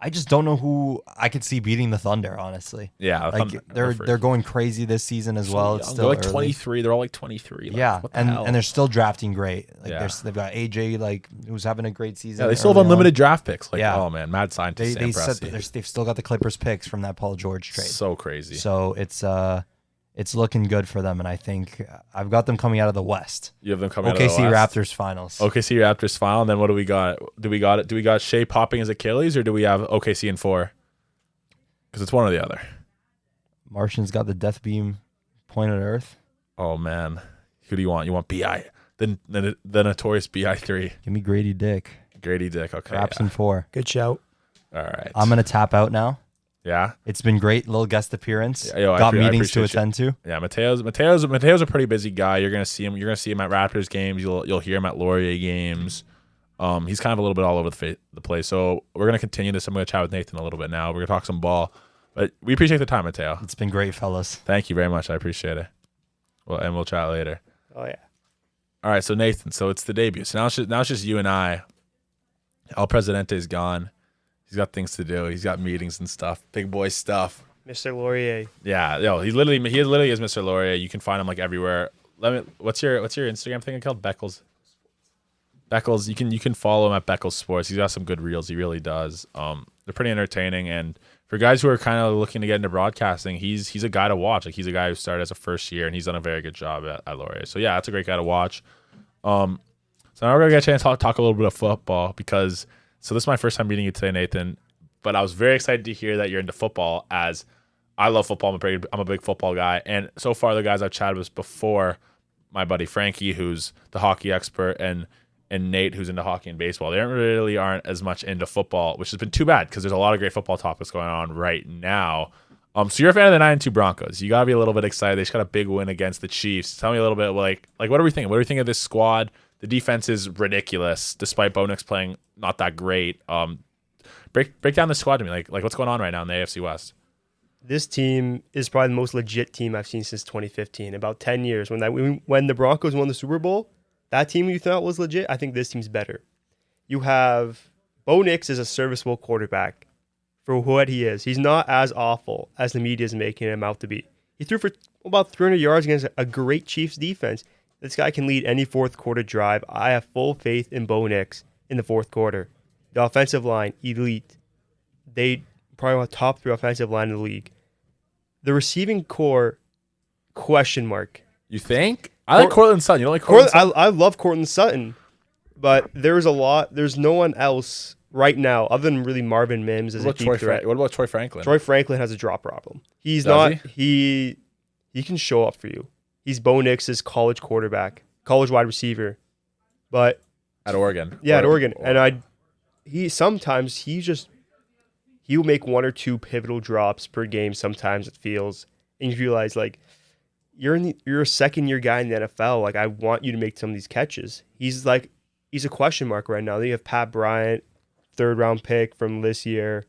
I just don't know who I could see beating the Thunder, honestly. Yeah, like they're going crazy this season as well. It's still they're like early. 23. They're all like 23. Like, yeah, and they're still drafting great. Like yeah. They've got AJ like who's having a great season. Yeah, they still have unlimited draft picks. Like oh man, mad scientist. They've still got the Clippers picks from that Paul George trade. So crazy. So it's looking good for them, and I think I've got them coming out of the West. You have them coming out of of the West. OKC Raptors finals. OKC Raptors final. And then what do we got? Do we got Shea popping his Achilles, or do we have OKC in 4? Because it's one or the other. Martian's got the death beam pointed at Earth. Oh man, who do you want? You want BI? The notorious BI3. Give me Grady Dick. Grady Dick. Okay. Raps in 4. Good shout. All right. I'm gonna tap out now. Yeah, it's been great. Little guest appearance. Yeah, got meetings to attend to. Yeah, Matteo's a pretty busy guy. You're gonna see him. You're gonna see him at Raptors games. You'll hear him at Laurier games. He's kind of a little bit all over the place. So we're gonna continue this. I'm gonna chat with Nathan a little bit now. We're gonna talk some ball, but we appreciate the time, Matteo. It's been great, fellas. Thank you very much. I appreciate it. Well, and we'll chat later. Oh yeah. All right, so Nathan, so it's the debut. So now it's just you and I. El Presidente's gone. He's got things to do. He's got meetings and stuff. Big boy stuff. Mr. Laurier. Yeah, yo, he literally is Mr. Laurier. You can find him like everywhere. What's your Instagram thing called? Beckles. Beckles. You can follow him at Beckles Sports. He's got some good reels. He really does. They're pretty entertaining, and for guys who are kind of looking to get into broadcasting, he's a guy to watch. Like, he's a guy who started as a first year, and he's done a very good job at Laurier. So yeah, that's a great guy to watch. So now we're gonna get a chance to talk a little bit of football because this is my first time meeting you today, Nathan. But I was very excited to hear that you're into football, as I love football. I'm a big football guy, and so far the guys I've chatted with before, my buddy Frankie, who's the hockey expert, and Nate, who's into hockey and baseball, they really aren't as much into football, which has been too bad because there's a lot of great football topics going on right now. So you're a fan of the 9-2 Broncos. You gotta be a little bit excited. They just got a big win against the Chiefs. Tell me a little bit, like what are we thinking? What do we think of this squad? The defense is ridiculous, despite Bo Nix playing not that great. Break down the squad to me. Like what's going on right now in the AFC West? This team is probably the most legit team I've seen since 2015. About 10 years when the Broncos won the Super Bowl. That team you thought was legit, I think this team's better. You have Bo Nix is a serviceable quarterback for what he is. He's not as awful as the media is making him out to be. He threw for about 300 yards against a great Chiefs defense. This guy can lead any fourth quarter drive. I have full faith in Bo Nix in the fourth quarter. The offensive line, elite. They probably want top 3 offensive line in the league. The receiving core, question mark. You think? I like Courtland Sutton. You don't like Courtland Sutton? I love Courtland Sutton, but there's no one else right now other than really Marvin Mims as a deep threat. What about Troy Franklin? Troy Franklin has a drop problem. He can show up for you. He's Bo Nix's college quarterback, college wide receiver, but at Oregon. Yeah, at Oregon. And he'll make 1 or 2 pivotal drops per game. Sometimes it feels, and you realize like you're a second-year guy in the NFL. Like, I want you to make some of these catches. He's a question mark right now. Then you have Pat Bryant, 3rd-round pick from this year.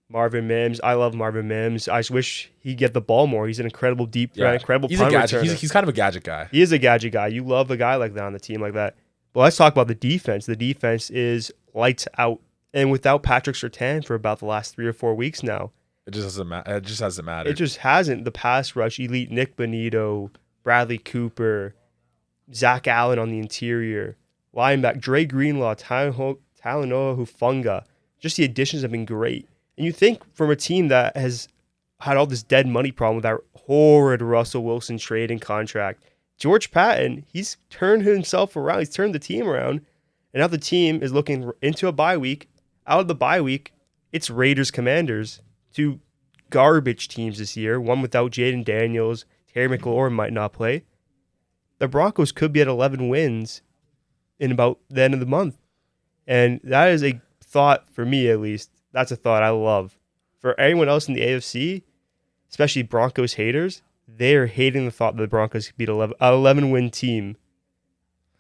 Marvin Mims. I love Marvin Mims. I just wish he'd get the ball more. He's an incredible deep threat, incredible punt returner. He's kind of a gadget guy. He is a gadget guy. You love a guy like that on the team like that. But let's talk about the defense. The defense is lights out. And without Patrick Surtain for about the last 3 or 4 weeks now, it just hasn't mattered. It just hasn't. The pass rush, elite Nick Bonito, Bradley Cooper, Zach Allen on the interior, linebacker, Dre Greenlaw, Talanoa Hufanga. Just the additions have been great. And you think from a team that has had all this dead money problem with that horrid Russell Wilson trade and contract, George Patton, he's turned himself around. He's turned the team around. And now the team is looking into a bye week. Out of the bye week, it's Raiders Commanders. 2 garbage teams this year, one without Jaden Daniels. Terry McLaurin might not play. The Broncos could be at 11 wins in about the end of the month. And that is a thought, for me at least, that's a thought I love. For anyone else in the AFC, especially Broncos haters, they are hating the thought that the Broncos could beat an 11-win team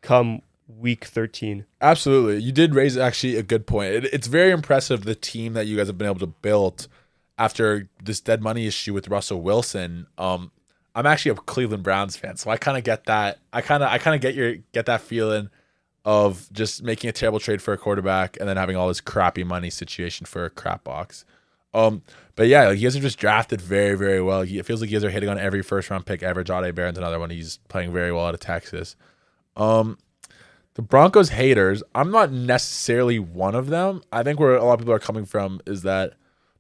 come week 13. Absolutely. You did raise actually a good point. It's very impressive, the team that you guys have been able to build after this dead money issue with Russell Wilson. I'm actually a Cleveland Browns fan, so I kind of get that. I kind of get that feeling of just making a terrible trade for a quarterback and then having all this crappy money situation for a crap box. But yeah, like, you guys are just drafted very, very well. It feels like you guys are hitting on every 1st-round pick ever. Jahdae Barron's another one. He's playing very well out of Texas. The Broncos haters, I'm not necessarily one of them. I think where a lot of people are coming from is that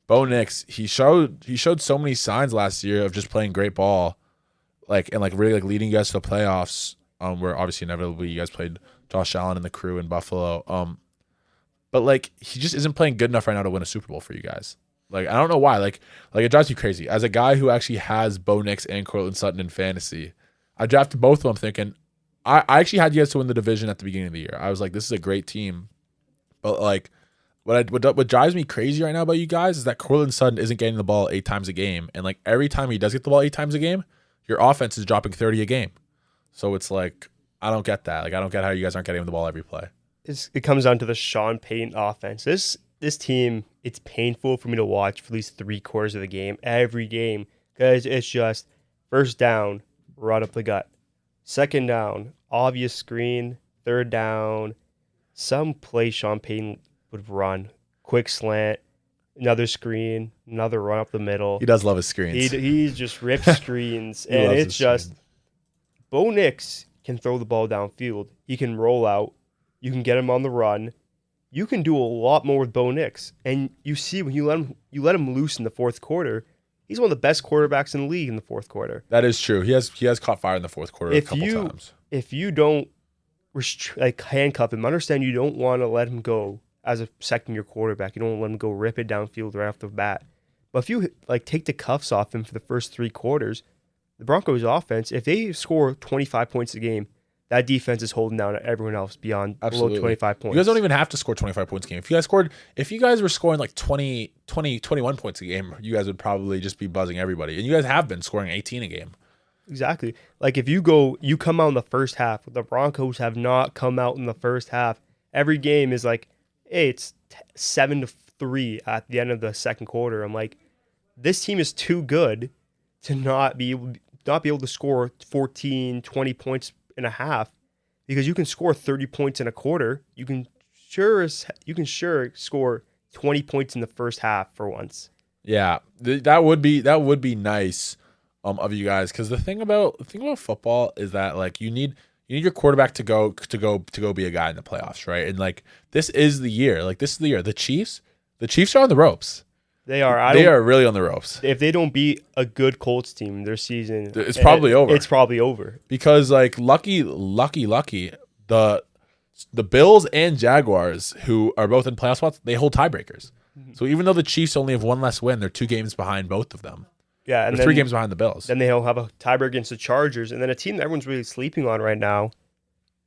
Bo Nix, he showed so many signs last year of just playing great ball, really leading you guys to the playoffs. Where obviously inevitably you guys played Josh Allen and the crew in Buffalo. But he just isn't playing good enough right now to win a Super Bowl for you guys. I don't know why. It drives me crazy. As a guy who actually has Bo Nix and Courtland Sutton in fantasy, I drafted both of them thinking I actually had you guys to win the division at the beginning of the year. I was like, this is a great team. But what drives me crazy right now about you guys is that Courtland Sutton isn't getting the ball 8 times a game. And every time he does get the ball 8 times a game, your offense is dropping 30 a game. So it's I don't get that. I don't get how you guys aren't getting him the ball every play. It comes down to the Sean Payton offense. This team, it's painful for me to watch for at least 3 quarters of the game, every game, because it's just 1st down, run up the gut. 2nd down, obvious screen. 3rd down, some play Sean Payton would run. Quick slant, another screen, another run up the middle. He does love his screens. He just rips screens. And it's just, Bo Nix can throw the ball downfield. He can roll out. You can get him on the run. You can do a lot more with Bo Nix. And you see when you let him loose in the fourth quarter, he's one of the best quarterbacks in the league in the fourth quarter. That is true. He has caught fire in the fourth quarter a couple times. If you don't handcuff him, understand you don't want to let him go as a second-year quarterback. You don't want to let him go rip it downfield right off the bat. But if you take the cuffs off him for the first 3 quarters, the Broncos offense, if they score 25 points a game, that defense is holding down everyone else below 25 points. You guys don't even have to score 25 points a game. If you guys were scoring like 20, 21 points a game, you guys would probably just be buzzing everybody. And you guys have been scoring 18 a game. Exactly. Like if you come out in the first half. The Broncos have not come out in the first half. Every game is like, hey, it's 7-3 at the end of the second quarter. I'm like, this team is too good to not be able to score 14, 20 points in a half, because you can score 30 points in a quarter. You can sure score 20 points in the first half for once. Yeah, that would be nice of you guys, because the thing about football is that like you need your quarterback to go be a guy in the playoffs, right? And like this is the year. The Chiefs are on the ropes. They are. They are really on the ropes. If they don't beat a good Colts team, their season it's probably over. It's probably over, because like lucky, the Bills and Jaguars, who are both in playoff spots, they hold tiebreakers. Mm-hmm. So even though the Chiefs only have one less win, they're 2 games behind both of them. Yeah, and they're 3 games behind the Bills. Then they'll have a tiebreaker against the Chargers, and then a team that everyone's really sleeping on right now,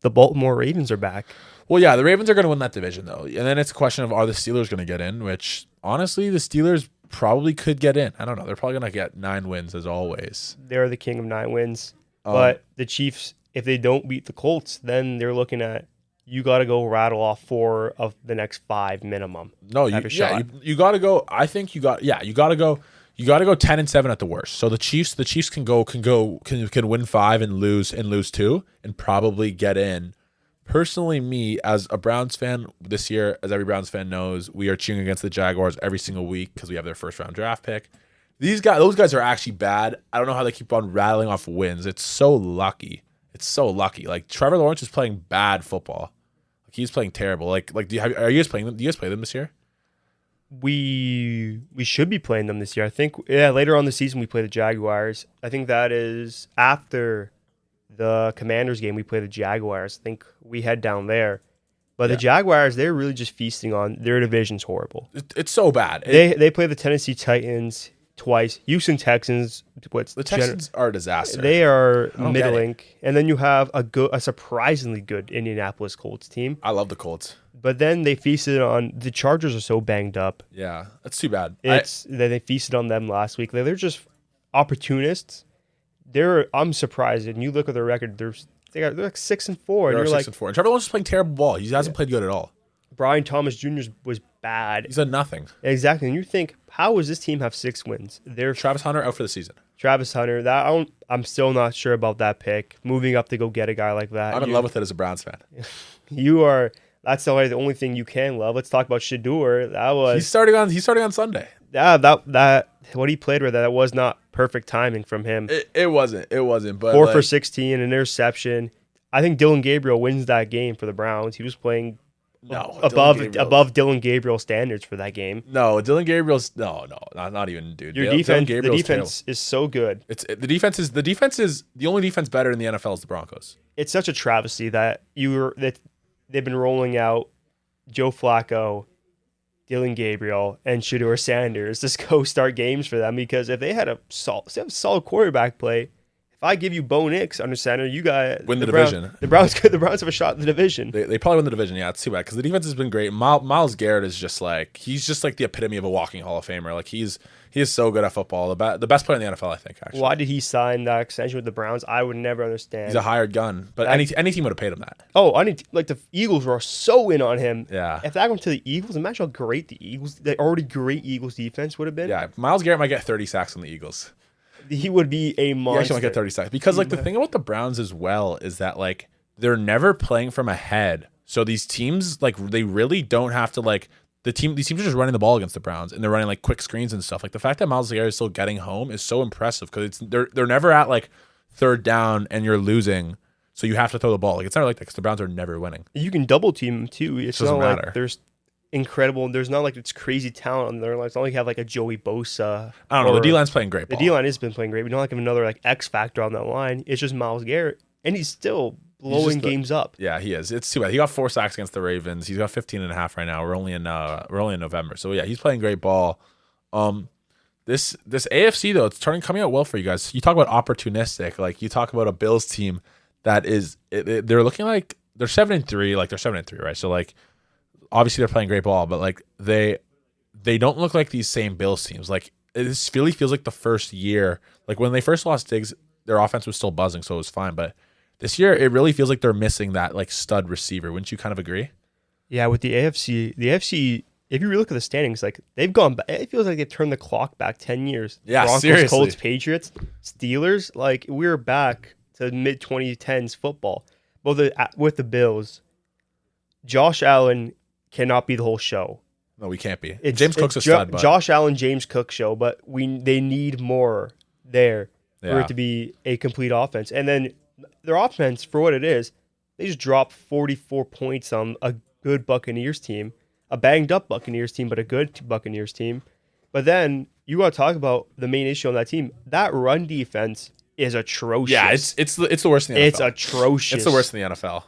the Baltimore Ravens, are back. Well, yeah, the Ravens are going to win that division, though. And then it's a question of, are the Steelers going to get in? Which, honestly, the Steelers probably could get in. I don't know. They're probably going to get 9 wins, as always. They're the king of 9 wins. But the Chiefs, if they don't beat the Colts, then they're looking at, you got to go rattle off 4 of the next 5 minimum. No, you got to go. I think you got to go. You got to go 10-7 at the worst. So the Chiefs can win 5 and lose 2 and probably get in. Personally, me as a Browns fan this year, as every Browns fan knows, we are cheering against the Jaguars every single week because we have their first round draft pick. Those guys are actually bad. I don't know how they keep on rattling off wins. It's so lucky. Like Trevor Lawrence is playing bad football. Like he's playing terrible. Like do you guys playing them? Do you guys play them this year? We should be playing them this year. I think later on the season we play the Jaguars. I think that is after the Commanders game. We play the Jaguars. I think we head down there. But the Jaguars, they're really just feasting on their division's horrible. It's so bad. They play the Tennessee Titans twice. Houston Texans. The Texans are a disaster. They are middling. And then you have a surprisingly good Indianapolis Colts team. I love the Colts. But then they feasted on the Chargers. Are so banged up. Yeah, that's too bad. They feasted on them last week. They're just opportunists. I'm surprised. And you look at their record. They're like 6-4. They're 6-4. And Trevor Lawrence is playing terrible ball. He hasn't played good at all. Brian Thomas Jr. was bad. He's a nothing. Exactly. And you think, how does this team have 6 wins? Travis Hunter out for the season. Travis Hunter. I'm still not sure about that pick. Moving up to go get a guy like that. I'm in love with it as a Browns fan. You are. That's the only thing you can love. Let's talk about Shedeur. He's starting on Sunday. Yeah, that what he played with, that was not perfect timing from him. It wasn't. But 4 for 16, an interception. I think Dylan Gabriel wins that game for the Browns. He was playing above Dylan Gabriel standards for that game. No, Dylan Gabriel's not even, dude. The defense is so good. The defense is the only defense better in the NFL is the Broncos. It's such a travesty that they've been rolling out Joe Flacco, Dylan Gabriel, and Shedeur Sanders to go start games for them, because if they had a solid quarterback play, if I give you Bo Nix under center, you got win the division. The Browns have a shot in the division. They probably win the division. Yeah, it's too bad because the defense has been great. Myles Garrett is just like the epitome of a walking Hall of Famer. Like he is so good at football. The best player in the NFL, I think. Actually, why did he sign that extension with the Browns? I would never understand. He's a hired gun, but any team would have paid him that. The Eagles were so in on him. Yeah. If that went to the Eagles, imagine how great the already great Eagles defense would have been. Yeah, Myles Garrett might get 30 sacks on the Eagles. He would be a monster. He actually might get 30 sacks because the thing about the Browns as well is that like they're never playing from ahead So these teams, like, they really don't have to, like, these teams are just running the ball against the Browns, and they're running, like, quick screens and stuff. Like, the fact that Miles Garrett is still getting home is so impressive because they're never at, like, third down and you're losing, so you have to throw the ball. Like, it's never like that because the Browns are never winning. You can double team them, too. It's Doesn't not matter. like there's incredible. There's not like it's crazy talent on there. Like, it's not like you have, like, a Joey Bosa. I don't know. The D-line's playing great ball. The D-line has been playing great. We don't like have another, like, X factor on that line. It's just Miles Garrett, and he's still blowing games up. Yeah, he is. It's too bad. He got 4 sacks against the Ravens. He's got 15.5 right now. We're only in November. So yeah, he's playing great ball. This AFC though, it's coming out well for you guys. You talk about opportunistic. Like, you talk about a Bills team that is they're looking like they're 7-3, like they're 7-3, right? So like obviously they're playing great ball, but like they don't look like these same Bills teams. Like, this really feels like the first year. Like, when they first lost Diggs, their offense was still buzzing, so it was fine, but this year, it really feels like they're missing that, like, stud receiver. Wouldn't you kind of agree? Yeah, with the AFC, if you look at the standings, like, they've gone back. It feels like they've turned the clock back 10 years. Yeah, Broncos, seriously. Colts, Patriots, Steelers, like, we're back to mid-2010s football. But with the Bills, Josh Allen cannot be the whole show. No, we can't be. James Cook's a stud, but Josh Allen, James Cook show, but they need more there for it to be a complete offense. And then their offense, for what it is, they just dropped 44 points on a good Buccaneers team, a banged-up Buccaneers team, but a good Buccaneers team. But then you got to talk about the main issue on that team. That run defense is atrocious. yeah, it's the worst in the NFL. It's atrocious. It's the worst in the NFL.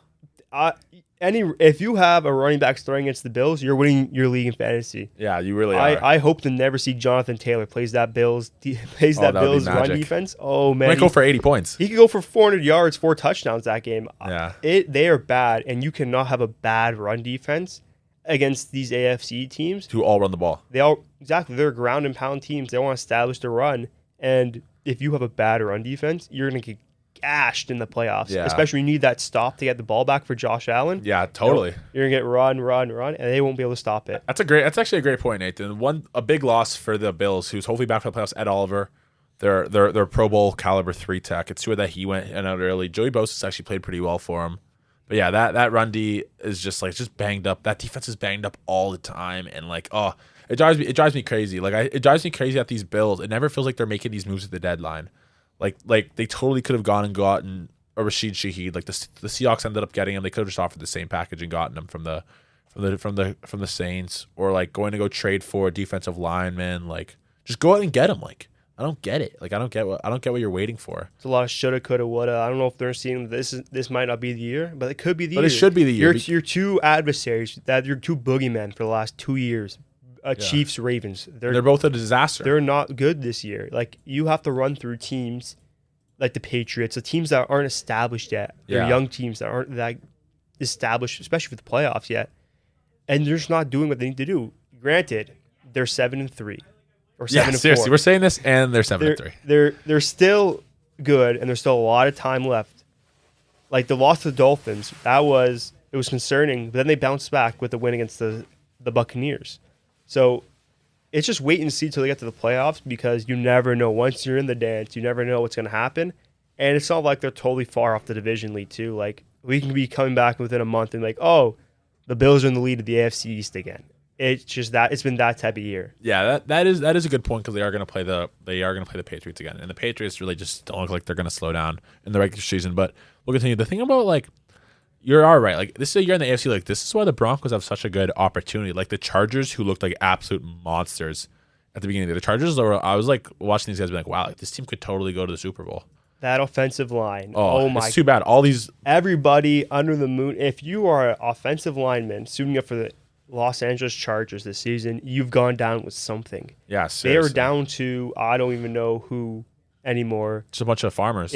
If you have a running back starting against the Bills, you're winning your league in fantasy. Yeah, you really are. I hope to never see Jonathan Taylor plays that Bills that would be run magic. defense. Oh man, Might go for 80 points. he could go for 400 yards, 4 touchdowns that game. Yeah. They are bad, and you cannot have a bad run defense against these AFC teams. Who all run the ball. They're ground and pound teams. They want to establish the run, and if you have a bad run defense, you're going to get gashed in the playoffs. Yeah. Especially when you need that stop to get the ball back for Josh Allen. Yeah, totally. You're going to get run, and they won't be able to stop it. That's actually a great point, Nathan. A big loss for the Bills, who's hopefully back for the playoffs. Ed Oliver, their Pro Bowl caliber 3 tech. It's true that he went out early. Joey Bosa's actually played pretty well for him. But yeah, that run D is just banged up. That defense is banged up all the time, and it drives me crazy. It drives me crazy at these Bills. It never feels like they're making these moves at the deadline. Like they totally could have gone and gotten a Rashid Shaheed. Like the Seahawks ended up getting him. They could have just offered the same package and gotten him from the Saints, or like going to go trade for a defensive lineman. Like, just go out and get him. Like, I don't get it. Like, I don't get what you're waiting for. It's a lot of shoulda, coulda, woulda. I don't know if they're seeing this might not be the year, but it could be the year. But it should be the year. Your two adversaries, your two boogeymen for the last 2 years, Chiefs, Ravens. They're both a disaster. They're not good this year. Like, you have to run through teams like the Patriots, the teams that aren't established yet. They're young teams that aren't that established, especially for the playoffs yet. And they're just not doing what they need to do. Granted, they're 7-3 or 7-4. Seriously, we're saying this, and they're 7-3. They're still good, and there's still a lot of time left. Like, the loss to the Dolphins, it was concerning, but then they bounced back with the win against the Buccaneers. So it's just wait and see till they get to the playoffs, because you never know. Once you're in the dance, you never know what's going to happen. And it's not like they're totally far off the division lead, too. Like, we can be coming back within a month and like, oh, the Bills are in the lead of the AFC East again. It's just that it's been that type of year. Yeah, that is a good point, because they are going to play the Patriots again, and the Patriots really just don't look like they're going to slow down in the regular season. But we'll continue. The thing about, like, you're all right. Like, this is a year in the AFC. Like, this is why the Broncos have such a good opportunity. Like, the Chargers, who looked like absolute monsters at the beginning of the Chargers, I was like watching these guys, be like, wow, like, this team could totally go to the Super Bowl. That offensive line. Oh my! It's too bad. Everybody under the moon. If you are an offensive lineman suiting up for the Los Angeles Chargers this season, you've gone down with something. Yeah, seriously. They are down to, I don't even know who anymore. Just a bunch of farmers.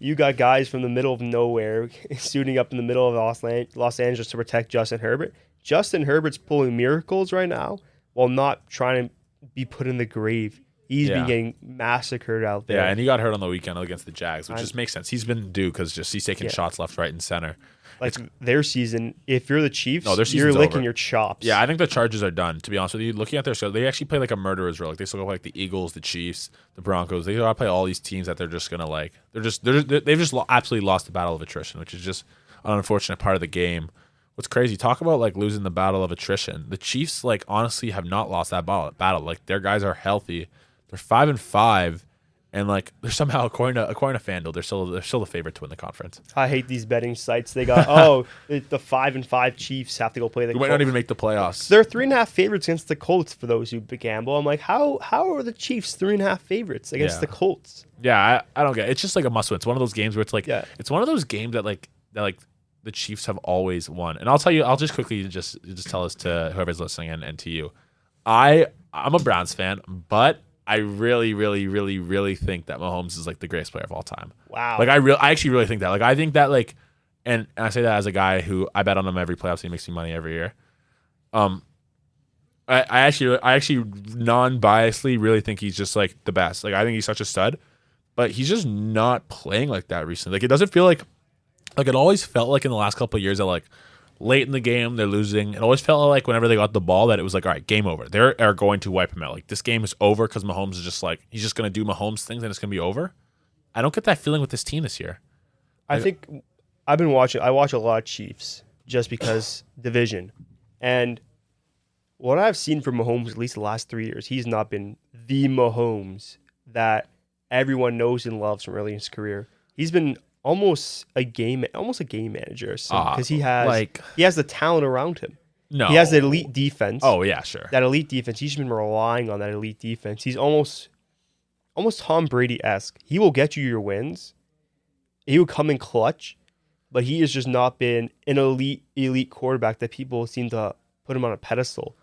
You got guys from the middle of nowhere suiting up in the middle of Los Angeles to protect Justin Herbert. Justin Herbert's pulling miracles right now while not trying to be put in the grave. He's been getting massacred out there. Yeah, and he got hurt on the weekend against the Jags, which just makes sense. He's been due because he's taking shots left, right, and center. Like, their season, if you're the Chiefs, you're licking over. your chops. Yeah, I think the Chargers are done, to be honest with you. Looking at their show, they actually play like a murderer's row. Like, they still go like the Eagles, the Chiefs, the Broncos. They gotta play all these teams that they're just gonna they've just absolutely lost the battle of attrition, which is just an unfortunate part of the game. what's crazy, talk about like losing the battle of attrition. The Chiefs like honestly have not lost that battle. Like their guys are healthy. They're 5-5, and like they're somehow according to FanDuel, they're still the favorite to win the conference. I hate these betting sites. They got the 5-5 Chiefs have to go play the You Colts. might not even make the playoffs. They're 3.5 favorites against the Colts for those who gamble. I'm like, how are the Chiefs 3.5 favorites against the Colts? Yeah, I don't get it. It's just like a must win. It's one of those games where it's like it's one of those games that the Chiefs have always won. And I'll tell you, I'll just quickly just tell this to whoever's listening and to you. I'm a Browns fan, but I really, really, really, really think that Mahomes is like the greatest player of all time. Wow. Like I actually really think that. Like I think that like, and I say that as a guy who I bet on him every playoffs. He makes me money every year. I actually non-biasedly really think he's just like the best. Like I think he's such a stud, but he's just not playing like that recently. Like it doesn't feel like it always felt like in the last couple of years that like late in the game they're losing. It always felt like whenever they got the ball that it was like, all right, game over. They are going to wipe him out. Like this game is over because Mahomes is just like he's just going to do Mahomes things and it's going to be over. I don't get that feeling with this team this year. I think I watch a lot of Chiefs just because division. And what I've seen from Mahomes at least the last 3 years, he's not been the Mahomes that everyone knows and loves from early in his career. He's been almost a game manager, because he has the talent around him. No, he has the elite defense. Oh yeah, sure. That elite defense. He's been relying on that elite defense. He's almost Tom Brady-esque. He will get you your wins. He will come in clutch, but he has just not been an elite quarterback that people seem to put him on a pedestal.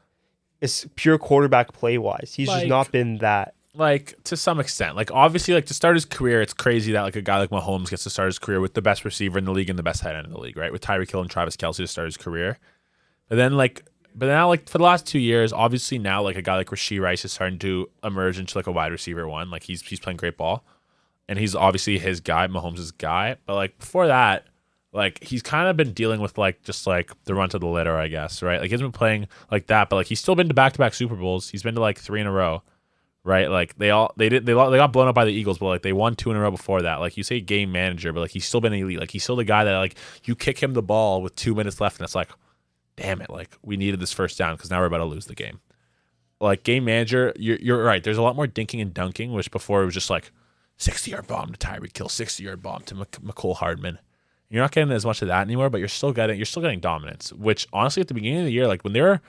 It's pure quarterback play wise. He's just not been that. Like to some extent, like obviously, like to start his career, it's crazy that like a guy like Mahomes gets to start his career with the best receiver in the league and the best tight end in the league, right? With Tyreek Hill and Travis Kelce to start his career, but now like for the last 2 years, obviously now like a guy like Rashee Rice is starting to emerge into like a wide receiver one. Like he's playing great ball, and he's obviously his guy, Mahomes' guy. But like before that, like he's kind of been dealing with like just like the run to the litter, I guess, right? Like he hasn't been playing like that, but like he's still been to back-to-back Super Bowls. He's been to like 3 in a row. Right, like they got blown up by the Eagles, but like they won 2 in a row before that. Like you say, game manager, but like he's still been elite. Like he's still the guy that like you kick him the ball with 2 minutes left, and it's like, damn it, like we needed this first down because now we're about to lose the game. Like game manager, you're right. There's a lot more dinking and dunking, which before it was just like 60-yard bomb to Tyreek Hill, 60-yard bomb to McCole Hardman. You're not getting as much of that anymore, but you're still getting dominance. Which honestly, at the beginning of the year, like when they were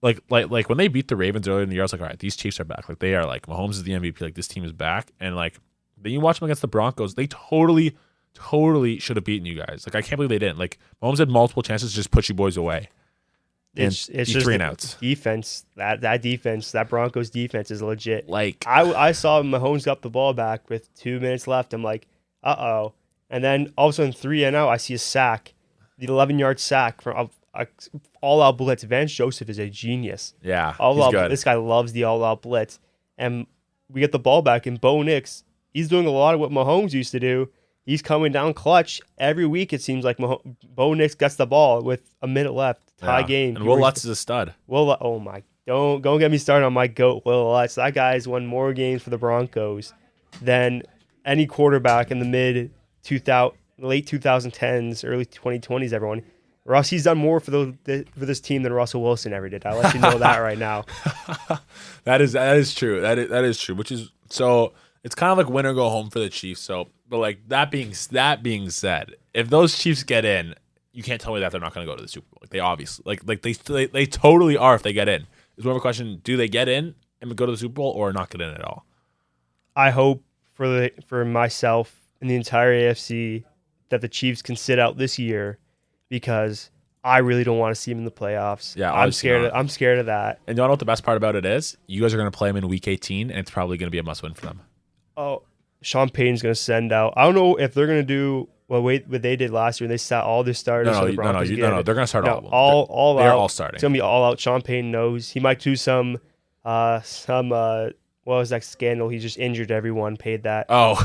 like when they beat the Ravens earlier in the year, I was like, all right, these Chiefs are back. Like they are like Mahomes is the MVP. Like this team is back. And like then you watch them against the Broncos, they totally should have beaten you guys. Like I can't believe they didn't. Like Mahomes had multiple chances to just put you boys away. It's just 3 and outs. Defense. That defense, that Broncos defense is legit. Like I saw Mahomes got the ball back with 2 minutes left. I'm like, uh-oh. And then all of a sudden 3 and out, I see a sack, the 11-yard sack from all-out blitz. Vance Joseph is a genius. Yeah, he's good. This guy loves the all-out blitz. And we get the ball back, and Bo Nix, he's doing a lot of what Mahomes used to do. He's coming down clutch. Every week it seems like Bo Nix gets the ball with a minute left. Tie game. And Will Lutz is a stud. Oh my. Don't get me started on my GOAT, Will Lutz. That guy's won more games for the Broncos than any quarterback in the late 2010s, early 2020s, everyone. Russ, he's done more for this team than Russell Wilson ever did. I'll let you know that right now. That is true. That is true. Which is so it's kind of like win or go home for the Chiefs. So, but like that being said, if those Chiefs get in, you can't tell me that they're not going to go to the Super Bowl. Like they obviously like they totally are if they get in. It's more of a question: do they get in and go to the Super Bowl or not get in at all? I hope for myself and the entire AFC that the Chiefs can sit out this year, because I really don't want to see them in the playoffs. Yeah, I'm scared of that. And you know what the best part about it is? You guys are going to play them in Week 18, and it's probably going to be a must-win for them. Oh, Sean Payton's going to send out. I don't know if they're going to do what they did last year. They sat all their starters. No, they're going to start all of them. All they're out. all starting. It's going to be all out. Sean Payton knows. He might do some what was that scandal? He just injured everyone, paid that. Oh.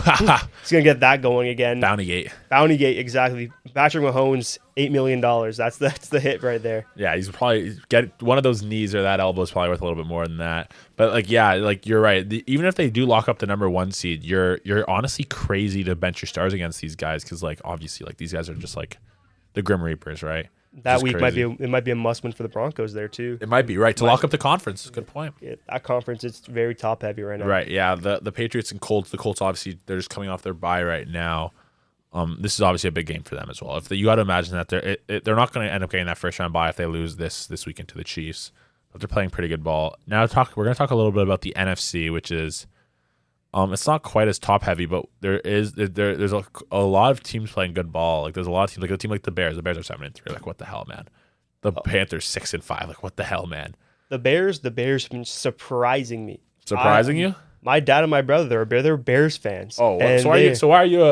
He's going to get that going again. Bountygate, exactly. Patrick Mahomes, $8 million. That's the hit right there. Yeah, he's probably get one of those knees or that elbow is probably worth a little bit more than that. But like, yeah, like you're right. Even if they do lock up the number 1 seed, you're honestly crazy to bench your stars against these guys because like obviously like these guys are just like the Grim Reapers, right? That week might be a must win for the Broncos there too. It might be right to lock up the conference. Good point. Yeah, that conference, it's very top heavy right now. Right. Yeah. The Patriots and Colts. The Colts obviously they're just coming off their bye right now. This is obviously a big game for them as well. You got to imagine that they're not going to end up getting that first round bye if they lose this weekend to the Chiefs. But they're playing pretty good ball. Now we're going to talk a little bit about the NFC, which is it's not quite as top heavy, but there's a lot of teams playing good ball. Like there's a lot of teams like a team like the Bears. The Bears are 7-3. Like what the hell, man? The Panthers 6-5. Like what the hell, man? The Bears have been surprising me. Surprising you? My dad and my brother they're Bears fans. Oh, so why are you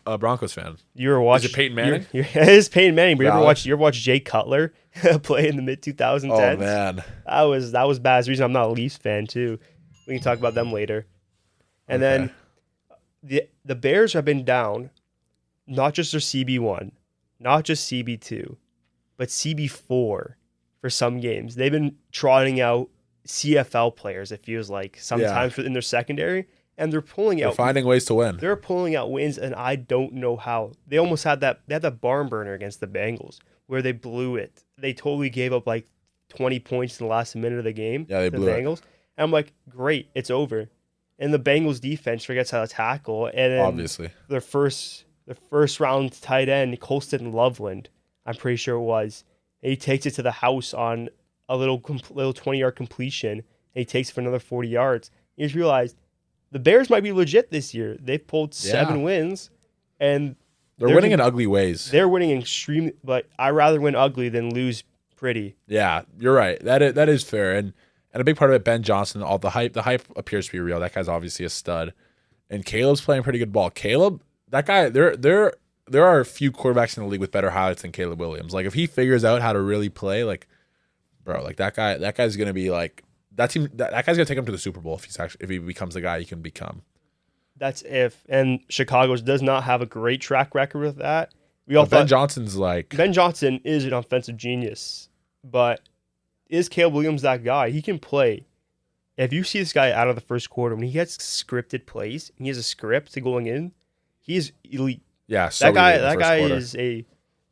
a Broncos fan? You were watching. Is it Peyton Manning? It is Peyton Manning. But you ever watch Jay Cutler play in the mid 2010s? Oh man, that was bad. That's the reason I'm not a Leafs fan too. We can talk about them later. And then the Bears have been down, not just their CB1, not just CB2, but CB4 for some games. They've been trotting out CFL players, it feels like, sometimes in their secondary, and they're finding ways to win. They're pulling out wins, and I don't know how. They almost had that barn burner against the Bengals where they blew it. They totally gave up like 20 points in the last minute of the game. Yeah, they blew the Bengals. And I'm like, great, it's over. And the Bengals defense forgets how to tackle, and then obviously their first round tight end, Colston Loveland, I'm pretty sure it was, and he takes it to the house on a little 20-yard completion, and he takes it for another 40 yards. You just realized the Bears might be legit this year. They've pulled 7 wins, and they're winning in ugly ways. They're winning extremely, but I'd rather win ugly than lose pretty. Yeah, you're right. That is fair, and a big part of it, Ben Johnson. All the hype appears to be real. That guy's obviously a stud, and Caleb's playing pretty good ball. Caleb, that guy, there are a few quarterbacks in the league with better highlights than Caleb Williams. Like if he figures out how to really play, like. Bro, like that guy's gonna be like that team. That guy's gonna take him to the Super Bowl if he becomes the guy he can become. That's if. And Chicago does not have a great track record with that. Ben Johnson's like Ben Johnson is an offensive genius, but is Caleb Williams that guy? He can play. If you see this guy out of the first quarter when he gets scripted plays, and he has a script to going in, he's elite. Yeah, that guy is a.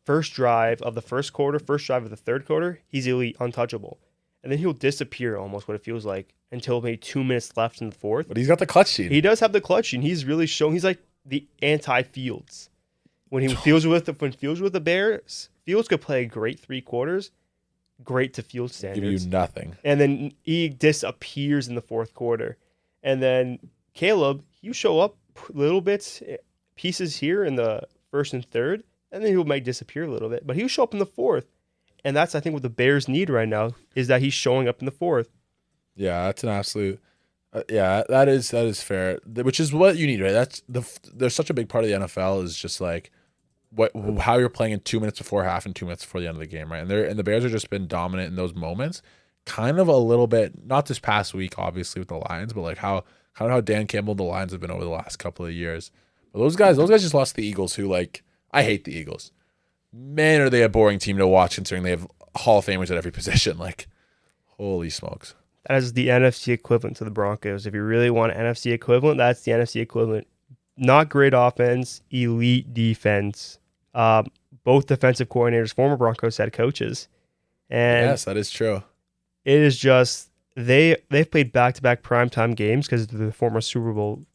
First drive of the first quarter, first drive of the third quarter, he's elite, untouchable. And then he'll disappear almost what it feels like until maybe 2 minutes left in the fourth. But he's got the clutch gene. He does have the clutch gene. He's really shown he's like the anti-Fields. When he Fields with the Bears, Fields could play a great 3 quarters, great to Field standards. Give you nothing. And then he disappears in the fourth quarter. And then Caleb, you show up little bits, pieces here in the first and third. And then he might disappear a little bit. But he'll show up in the fourth. And that's, I think, what the Bears need right now, is that he's showing up in the fourth. Yeah, that's an absolute... that is fair. Which is what you need, right? There's such a big part of the NFL is just like how you're playing in 2 minutes before half and 2 minutes before the end of the game, right? And the Bears have just been dominant in those moments. Kind of a little bit, not this past week, obviously, with the Lions, but like how Dan Campbell and the Lions have been over the last couple of years. But those guys just lost the Eagles, who like... I hate the Eagles. Man, are they a boring team to watch considering they have Hall of Famers at every position. Like, holy smokes. That is the NFC equivalent to the Broncos. If you really want an NFC equivalent, that's the NFC equivalent. Not great offense, elite defense. Both defensive coordinators, former Broncos head coaches. And yes, that is true. It is just, they've played back-to-back primetime games because they're the former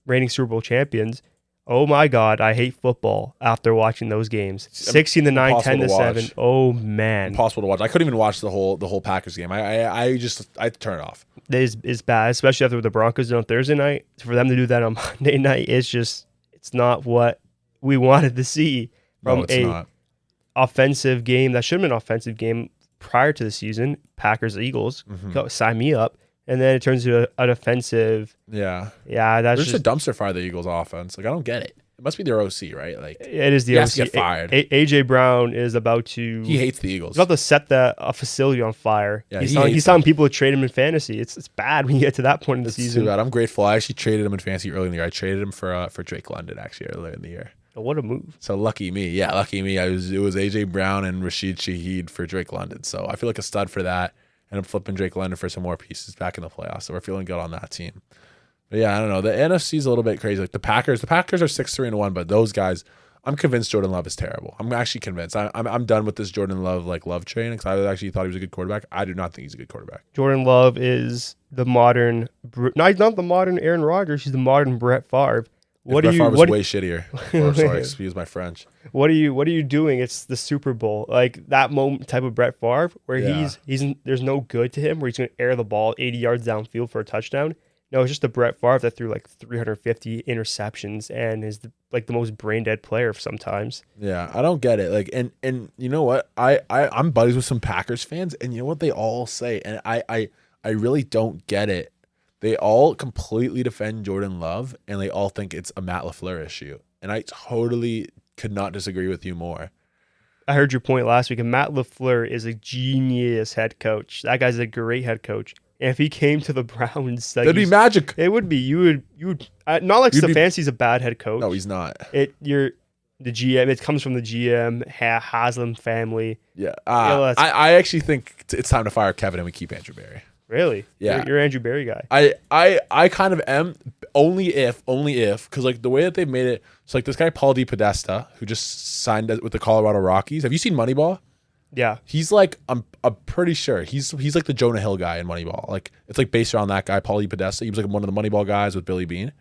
reigning Super Bowl champions. Oh my God, I hate football after watching those games. 16-9, 10-7. Oh man, impossible to watch. I couldn't even watch the whole Packers game. I turn it off. It's bad, especially after the Broncos did on Thursday night. For them to do that on Monday night, it's not what we wanted to see from offensive game that should have been an offensive game prior to the season. Packers Eagles, sign me up. And then it turns into a defensive. Yeah. Yeah, that's just a dumpster fire, the Eagles offense. Like, I don't get it. It must be their OC, right? Like, it is the OC. He has to get fired. AJ Brown is about to. He hates the Eagles. He's about to set a facility on fire. Yeah, he's telling people to trade him in fantasy. It's bad when you get to that point in the season. Too bad. I'm grateful. I actually traded him in fantasy early in the year. I traded him for Drake London actually earlier in the year. What a move. So lucky me. Yeah, lucky me. It was AJ Brown and Rashid Shaheed for Drake London. So I feel like a stud for that. And I'm flipping Drake London for some more pieces back in the playoffs. So we're feeling good on that team. But yeah, I don't know. The NFC is a little bit crazy. Like the Packers are 6-3-1, but those guys I'm convinced Jordan Love is terrible. I'm actually convinced. I'm done with this Jordan Love love train because I actually thought he was a good quarterback. I do not think he's a good quarterback. Jordan Love is the modern, not the modern Aaron Rodgers. He's the modern Brett Favre. Brett Favre was way shittier. Sorry, excuse my French. What are you doing? It's the Super Bowl, like that moment type of Brett Favre where there's no good to him, where he's gonna air the ball 80 yards downfield for a touchdown. No, it's just a Brett Favre that threw like 350 interceptions and is the most brain dead player sometimes. Yeah, I don't get it. Like, and you know what? I'm buddies with some Packers fans, and you know what they all say, and I really don't get it. They all completely defend Jordan Love, and they all think it's a Matt LaFleur issue, and I totally could not disagree with you more. I heard your point last week, and Matt LaFleur is a genius head coach. That guy's a great head coach. And if he came to the Browns, that'd be magic. It would be. You would not like Stefanski's a bad head coach. No, he's not. The GM. It comes from the GM Haslam family. Yeah. I actually think it's time to fire Kevin and we keep Andrew Berry. Really? Yeah. You're Andrew Berry guy. I kind of am only if because like the way that they've made it. It's like this guy Paul DePodesta who just signed with the Colorado Rockies. Have you seen Moneyball? Yeah, he's like I'm pretty sure he's like the Jonah Hill guy in Moneyball. Like it's like based around that guy, Paulie Podesta. He was like one of the Moneyball guys with Billy Beane.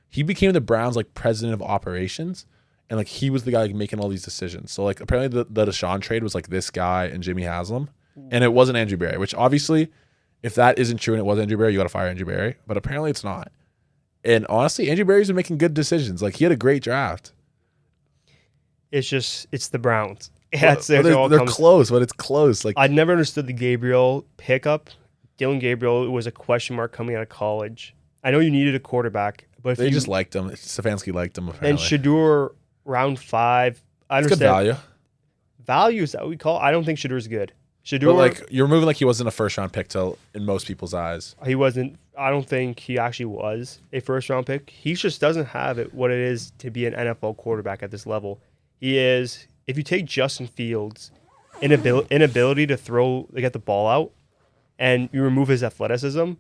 He became the Browns like president of operations, and like he was the guy like making all these decisions. So like apparently the Deshaun trade was like this guy and Jimmy Haslam, and it wasn't Andrew Berry. Which obviously, if that isn't true and it was Andrew Berry, you got to fire Andrew Berry. But apparently it's not. And honestly, Andrew Berry's been making good decisions. Like he had a great draft. It's the Browns. Yeah, they're close, but it's close. Like I never understood the Gabriel pickup. Dylan Gabriel was a question mark coming out of college. I know you needed a quarterback, but they just liked him. Stefanski liked him apparently. And Shedeur round 5. I understand. Good value. Value is that what we call? I don't think Shedeur is good. Shedeur, but like you're moving like he wasn't a first round pick till in most people's eyes. He wasn't. I don't think he actually was a first round pick. He just doesn't have what it is to be an NFL quarterback at this level. He is. If you take Justin Fields' inability to get the ball out, and you remove his athleticism,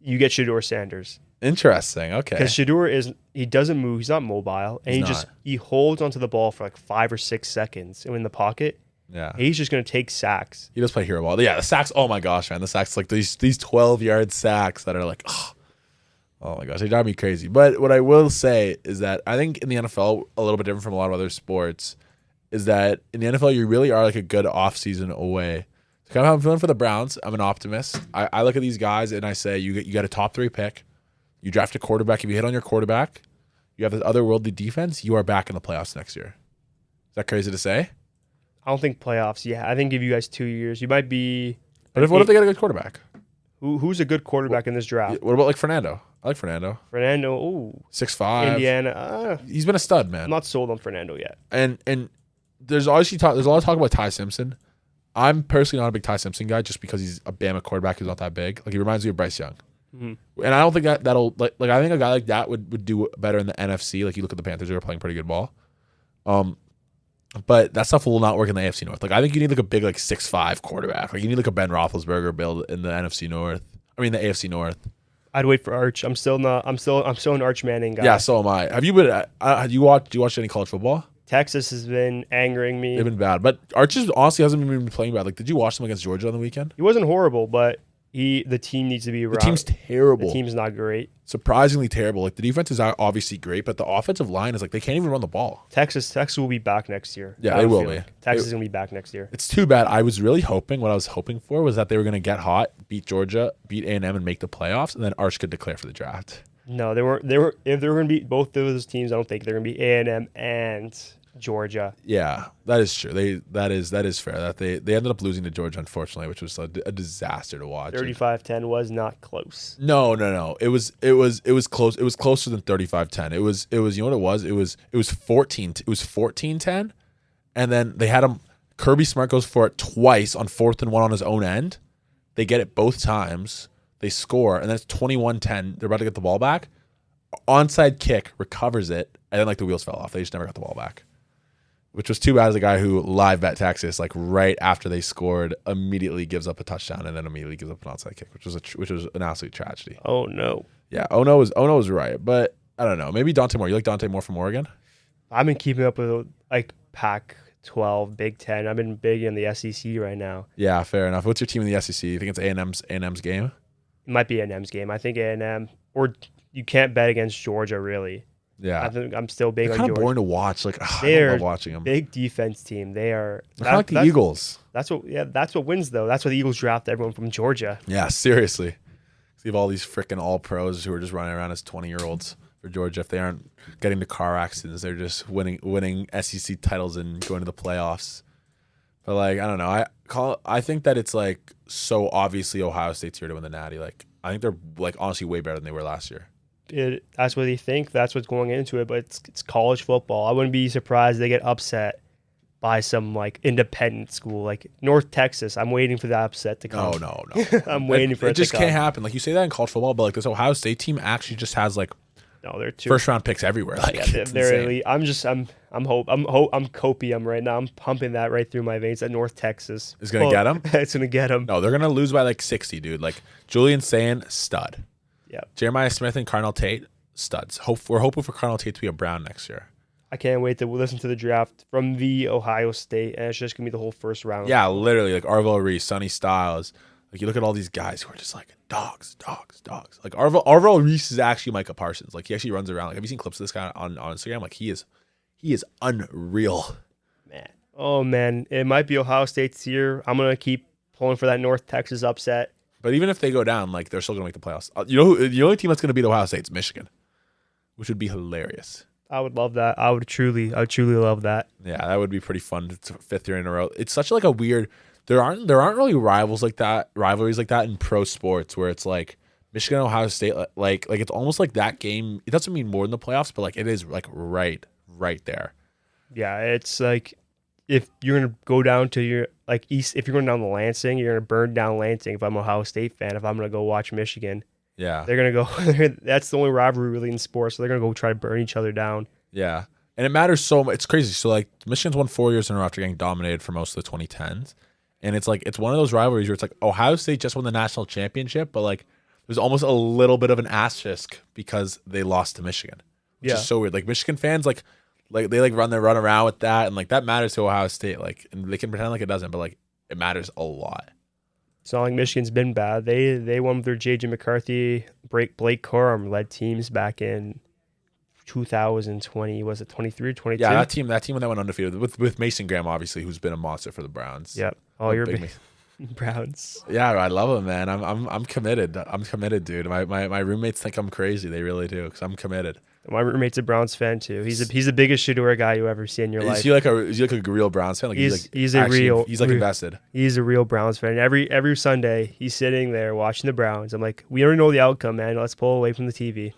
you get Shedeur Sanders. Interesting. Okay. Because Shedeur he doesn't move. He's not mobile, and he holds onto the ball for like 5 or 6 seconds in the pocket. Yeah. He's just going to take sacks. He does play hero ball. Yeah, the sacks. Oh my gosh, man, the sacks like these 12-yard sacks that are like, oh my gosh, they drive me crazy. But what I will say is that I think in the NFL, a little bit different from a lot of other sports, is that in the NFL you really are like a good offseason away. So kind of how I'm feeling for the Browns. I'm an optimist. I look at these guys and I say you got a top 3 pick. You draft a quarterback. If you hit on your quarterback, you have this otherworldly defense. You are back in the playoffs next year. Is that crazy to say? I don't think playoffs. Yeah, I think give you guys 2 years. You might be. But what if they got a good quarterback? Who's a good quarterback in this draft? What about like Fernando? I like Fernando. Fernando, ooh. 6'5". Indiana. He's been a stud, man. I'm not sold on Fernando yet. And there's obviously there's a lot of talk about Ty Simpson. I'm personally not a big Ty Simpson guy just because he's a Bama quarterback who's not that big. Like he reminds me of Bryce Young. Mm-hmm. And I don't think that'll like I think a guy like that would do better in the NFC. Like you look at the Panthers, who are playing pretty good ball. But that stuff will not work in the AFC North. Like I think you need like a big like 6'5" quarterback. Like you need like a Ben Roethlisberger build in the NFC North. I mean the AFC North. I'd wait for Arch. I'm still an Arch Manning guy. Yeah, so am I. Have you been? Do you watch any college football? Texas has been angering me. They've been bad, but Arch honestly hasn't even been playing bad. Like, did you watch them against Georgia on the weekend? He wasn't horrible, but the team needs to be around. The team's terrible. The team's not great. Surprisingly terrible. Like the defense is obviously great, but the offensive line is like they can't even run the ball. Texas will be back next year. Yeah, they will be. Texas is gonna be back next year. It's too bad. What I was hoping for was that they were gonna get hot, beat Georgia, beat A&M, and make the playoffs, and then Arch could declare for the draft. No, they were. If they were gonna beat both those teams, I don't think they're gonna be A&M and Georgia. Yeah, that is true. That is fair. That they ended up losing to Georgia, unfortunately, which was a disaster to watch. 35-10 was not close. No. It was close. It was closer than 35-10. It was you know what it was? It was 14. It was 14-10, and then they had him. Kirby Smart goes for it twice on 4th and 1 on his own end. They get it both times. They score, and then it's 21-10. They're about to get the ball back. Onside kick, recovers it, and then like the wheels fell off. They just never got the ball back. Which was too bad as a guy who live bet Texas, like right after they scored, immediately gives up a touchdown and then immediately gives up an onside kick, which was an absolute tragedy. Oh no. Yeah, Oh no was right, but I don't know. Maybe Dante Moore. You like Dante Moore from Oregon? I've been keeping up with like Pac-12, Big Ten. I've been big in the SEC right now. Yeah, fair enough. What's your team in the SEC? You think it's A&M's game? It might be A&M's game. I think A&M, or you can't bet against Georgia, really. Yeah. I think I'm still big They're on kind of Georgia. boring to watch. Like, I They're don't love watching them. Big defense team. They are. They're kind of like the Eagles. That's what wins, though. That's why the Eagles draft everyone from Georgia. Yeah, seriously. You have all these freaking all-pros who are just running around as 20-year-olds for Georgia. If they aren't getting to car accidents, they're just winning SEC titles and going to the playoffs. But, like, I don't know. I think that it's, like, so obviously Ohio State's here to win the Natty. Like, I think they're, like, honestly way better than they were last year. That's what they think. That's what's going into it. But it's college football. I wouldn't be surprised if they get upset by some like independent school, like North Texas. I'm waiting for that upset to come. No. I'm waiting for it. It just can't happen. Like you say that in college football, but like this Ohio State team actually just has like they're first round picks everywhere. Like they're elite. I'm copium right now. I'm pumping that right through my veins. That North Texas is gonna get them. It's gonna get them. No, they're gonna lose by like 60, dude. Like Julian Sand, stud. Yeah. Jeremiah Smith and Cardinal Tate, studs. We're hoping for Cardinal Tate to be a Brown next year. I can't wait to listen to the draft from the Ohio State, and it's just gonna be the whole first round. Yeah, literally, like Arvell Reese, Sonny Styles. Like you look at all these guys who are just like dogs. Like Arvell Reese is actually Micah Parsons. Like he actually runs around. Like have you seen clips of this guy on Instagram? Like he is unreal. Man, oh man, it might be Ohio State's year. I'm gonna keep pulling for that North Texas upset. But even if they go down, like they're still gonna make the playoffs. You know who, the only team that's gonna beat Ohio State is Michigan, which would be hilarious. I would love that. I would truly love that. Yeah, that would be pretty fun. It's fifth year in a row. It's such like a weird. There aren't really rivalries like that in pro sports where it's like Michigan and Ohio State. Like it's almost like that game. It doesn't mean more than the playoffs, but like it is like right there. Yeah, it's like if you're gonna go down to your like east. If you're going down to Lansing, you're gonna burn down Lansing. If I'm an Ohio State fan, if I'm gonna go watch Michigan. Yeah. They're going to go – that's the only rivalry really in sports, so they're going to go try to burn each other down. Yeah. And it matters so much. It's crazy. So, like, Michigan's won 4 years in a row after getting dominated for most of the 2010s. And it's, like, it's one of those rivalries where it's, like, Ohio State just won the national championship, but, like, there's almost a little bit of an asterisk because they lost to Michigan, which is so weird. Like, Michigan fans, like they, like, run around with that, and, like, that matters to Ohio State. Like, and they can pretend like it doesn't, but, like, it matters a lot. It's not like Michigan's been bad. They won with their J.J. McCarthy, Blake Corum led teams back in 2020. Was it 23 or 22? Yeah, that team when they went undefeated with Mason Graham, obviously, who's been a monster for the Browns. Yep. Oh, you're big Browns. Yeah, I love him, man. I'm committed. I'm committed, dude. My roommates think I'm crazy. They really do, because I'm committed. My roommate's a Browns fan too. He's the biggest shooter guy you ever see in your life. Is he like a real Browns fan? Like he's invested. He's a real Browns fan. Every Sunday he's sitting there watching the Browns. I'm like, we already know the outcome, man. Let's pull away from the TV.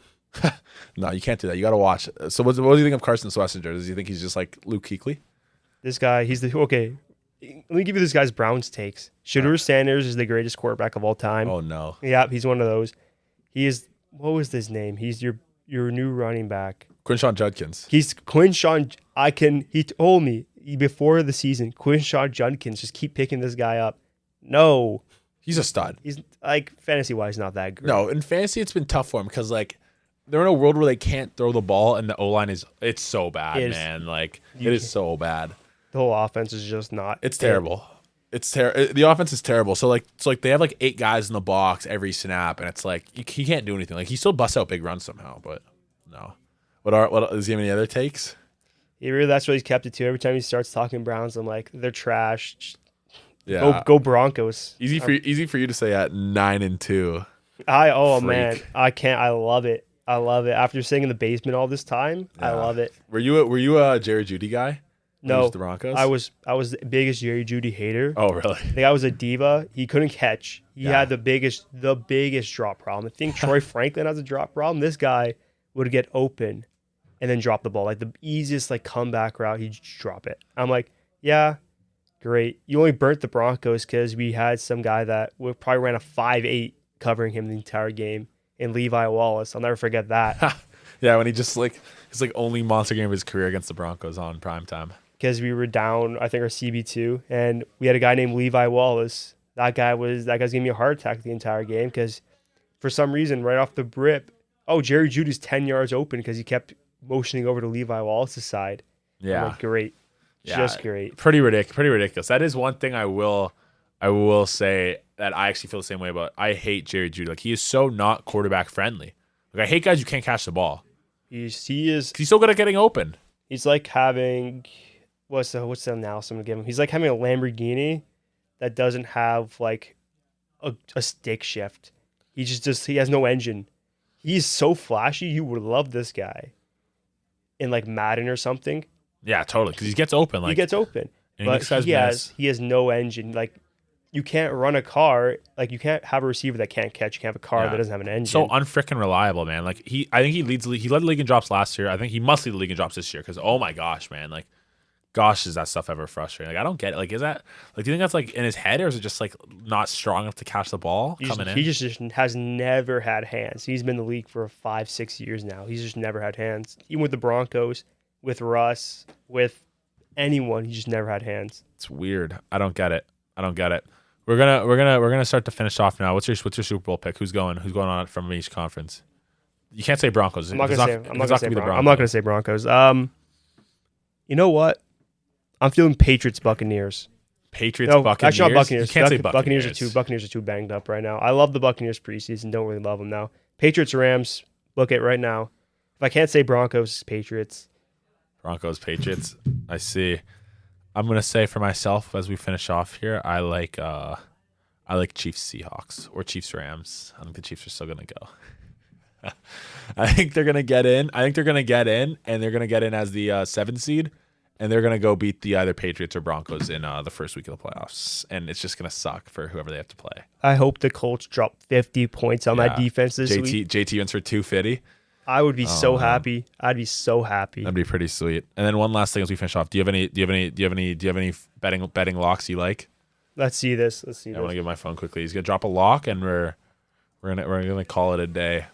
No, you can't do that. You got to watch. So what do you think of Carson Schlesinger? Does he think he's just like Luke Kuechly? This guy, okay. Let me give you this guy's Browns takes. Shedeur Sanders is the greatest quarterback of all time. Oh no. Yeah, he's one of those. He is. What was his name? He's your new running back. Quinshon Judkins. He's Quinshon. He told me before the season, Quinshon Judkins, just keep picking this guy up. No. He's a stud. He's like fantasy-wise not that great. No, in fantasy it's been tough for him because like they're in a world where they can't throw the ball and the O-line it's so bad, man. Like it is so bad. The whole offense is just not. It's terrible. The offense is terrible. So like they have like 8 guys in the box every snap, and it's like he can't do anything. Like he still busts out big runs somehow, but no. What does he have any other takes? That's what he's kept it to. Every time he starts talking Browns, I'm like, they're trash. Yeah. Go Broncos. Easy for you to say at 9-2. Man, I can't. I love it. After sitting in the basement all this time, yeah. I love it. Were you a Jerry Jeudy guy? No, the Broncos? I was the biggest Jerry Jeudy hater. Oh, really? I think I was a diva. He couldn't catch. He had the biggest drop problem. I think Troy Franklin has a drop problem. This guy would get open and then drop the ball. Like the easiest comeback route, he'd drop it. I'm like, yeah, great. You only burnt the Broncos because we had some guy that probably ran a 5.8 covering him the entire game, and Levi Wallace. I'll never forget that. Yeah, when he just it's only monster game of his career against the Broncos on primetime. Because we were down, I think, our CB2, and we had a guy named Levi Wallace. That guy's giving me a heart attack the entire game because for some reason, right off the rip, Jerry Jeudy's 10 yards open because he kept motioning over to Levi Wallace's side. Yeah. I'm like, great. Yeah. Just great. Pretty ridiculous. That is one thing I will say that I actually feel the same way about. I hate Jerry Jeudy. Like, he is so not quarterback friendly. Like, I hate guys who can't catch the ball. He is. 'Cause he's so good at getting open. He's like having what's the analysis I'm gonna give him? He's like having a Lamborghini that doesn't have like a stick shift. He he has no engine. He's so flashy. You would love this guy in like Madden or something. Yeah, totally. Because he gets open. Like, he gets open, and but he has no engine. Like, you can't run a car. Like, you can't have a receiver that can't catch. You can't have a car that doesn't have an engine. So unfreaking reliable, man. Like, I think he leads the league. He led the league in drops last year. I think he must lead the league in drops this year. Because oh my gosh, man, like, gosh, is that stuff ever frustrating? Like, I don't get it. Like, is that like, do you think that's like in his head, or is it just like not strong enough to catch the ball coming in? He just has never had hands. He's been in the league for 5-6 years now. He's just never had hands. Even with the Broncos, with Russ, with anyone, he just never had hands. It's weird. I don't get it. We're gonna start to finish off now. What's your Super Bowl pick? Who's going on it from each conference? You can't say Broncos. I'm not gonna say Broncos. You know what? I'm feeling Patriots Buccaneers. Buccaneers. Actually, not Buccaneers. You can't say Buccaneers. Buccaneers are too banged up right now. I love the Buccaneers preseason. Don't really love them now. Patriots Rams. Look at right now. If I can't say Broncos, Patriots. Patriots. I see. I'm gonna say for myself as we finish off here, I like Chiefs Seahawks or Chiefs Rams. I think the Chiefs are still gonna go. I think they're gonna get in. And they're gonna get in as the 7th seed, and they're gonna go beat the either Patriots or Broncos in the first week of the playoffs, and it's just gonna suck for whoever they have to play. I hope the Colts drop 50 points on that defense this week. JT wins for 250. I would be so happy. I'd be so happy. That'd be pretty sweet. And then one last thing as we finish off, do you have any betting locks you like? Let's see this. I want to get my phone quickly. He's gonna drop a lock, and we're gonna call it a day.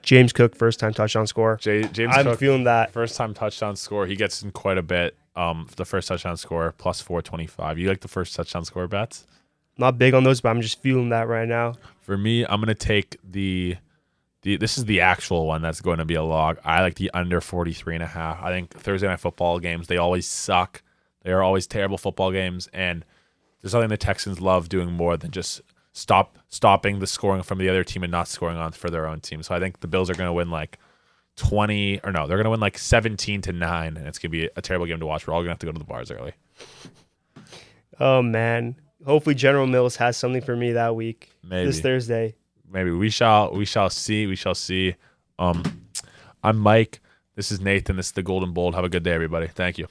James Cook, first time touchdown score. I'm feeling that. First time touchdown score. He gets in quite a bit. The first touchdown score plus 425. You like the first touchdown score bets? Not big on those, but I'm just feeling that right now. For me, I'm gonna take this is the actual one that's going to be a log. I like the under 43.5. I think Thursday night football games, they always suck. They are always terrible football games, and there's something the Texans love doing more than just stopping the scoring from the other team and not scoring on for their own team. So I think the Bills are going to win like 20 or no, they're going to win like 17-9, and it's going to be a terrible game to watch. We're all going to have to go to the bars early. Oh man, hopefully General Mills has something for me that week. Maybe this Thursday. Maybe we shall see. I'm Mike. This is Nathan. This is the Golden Bold. Have a good day, everybody. Thank you.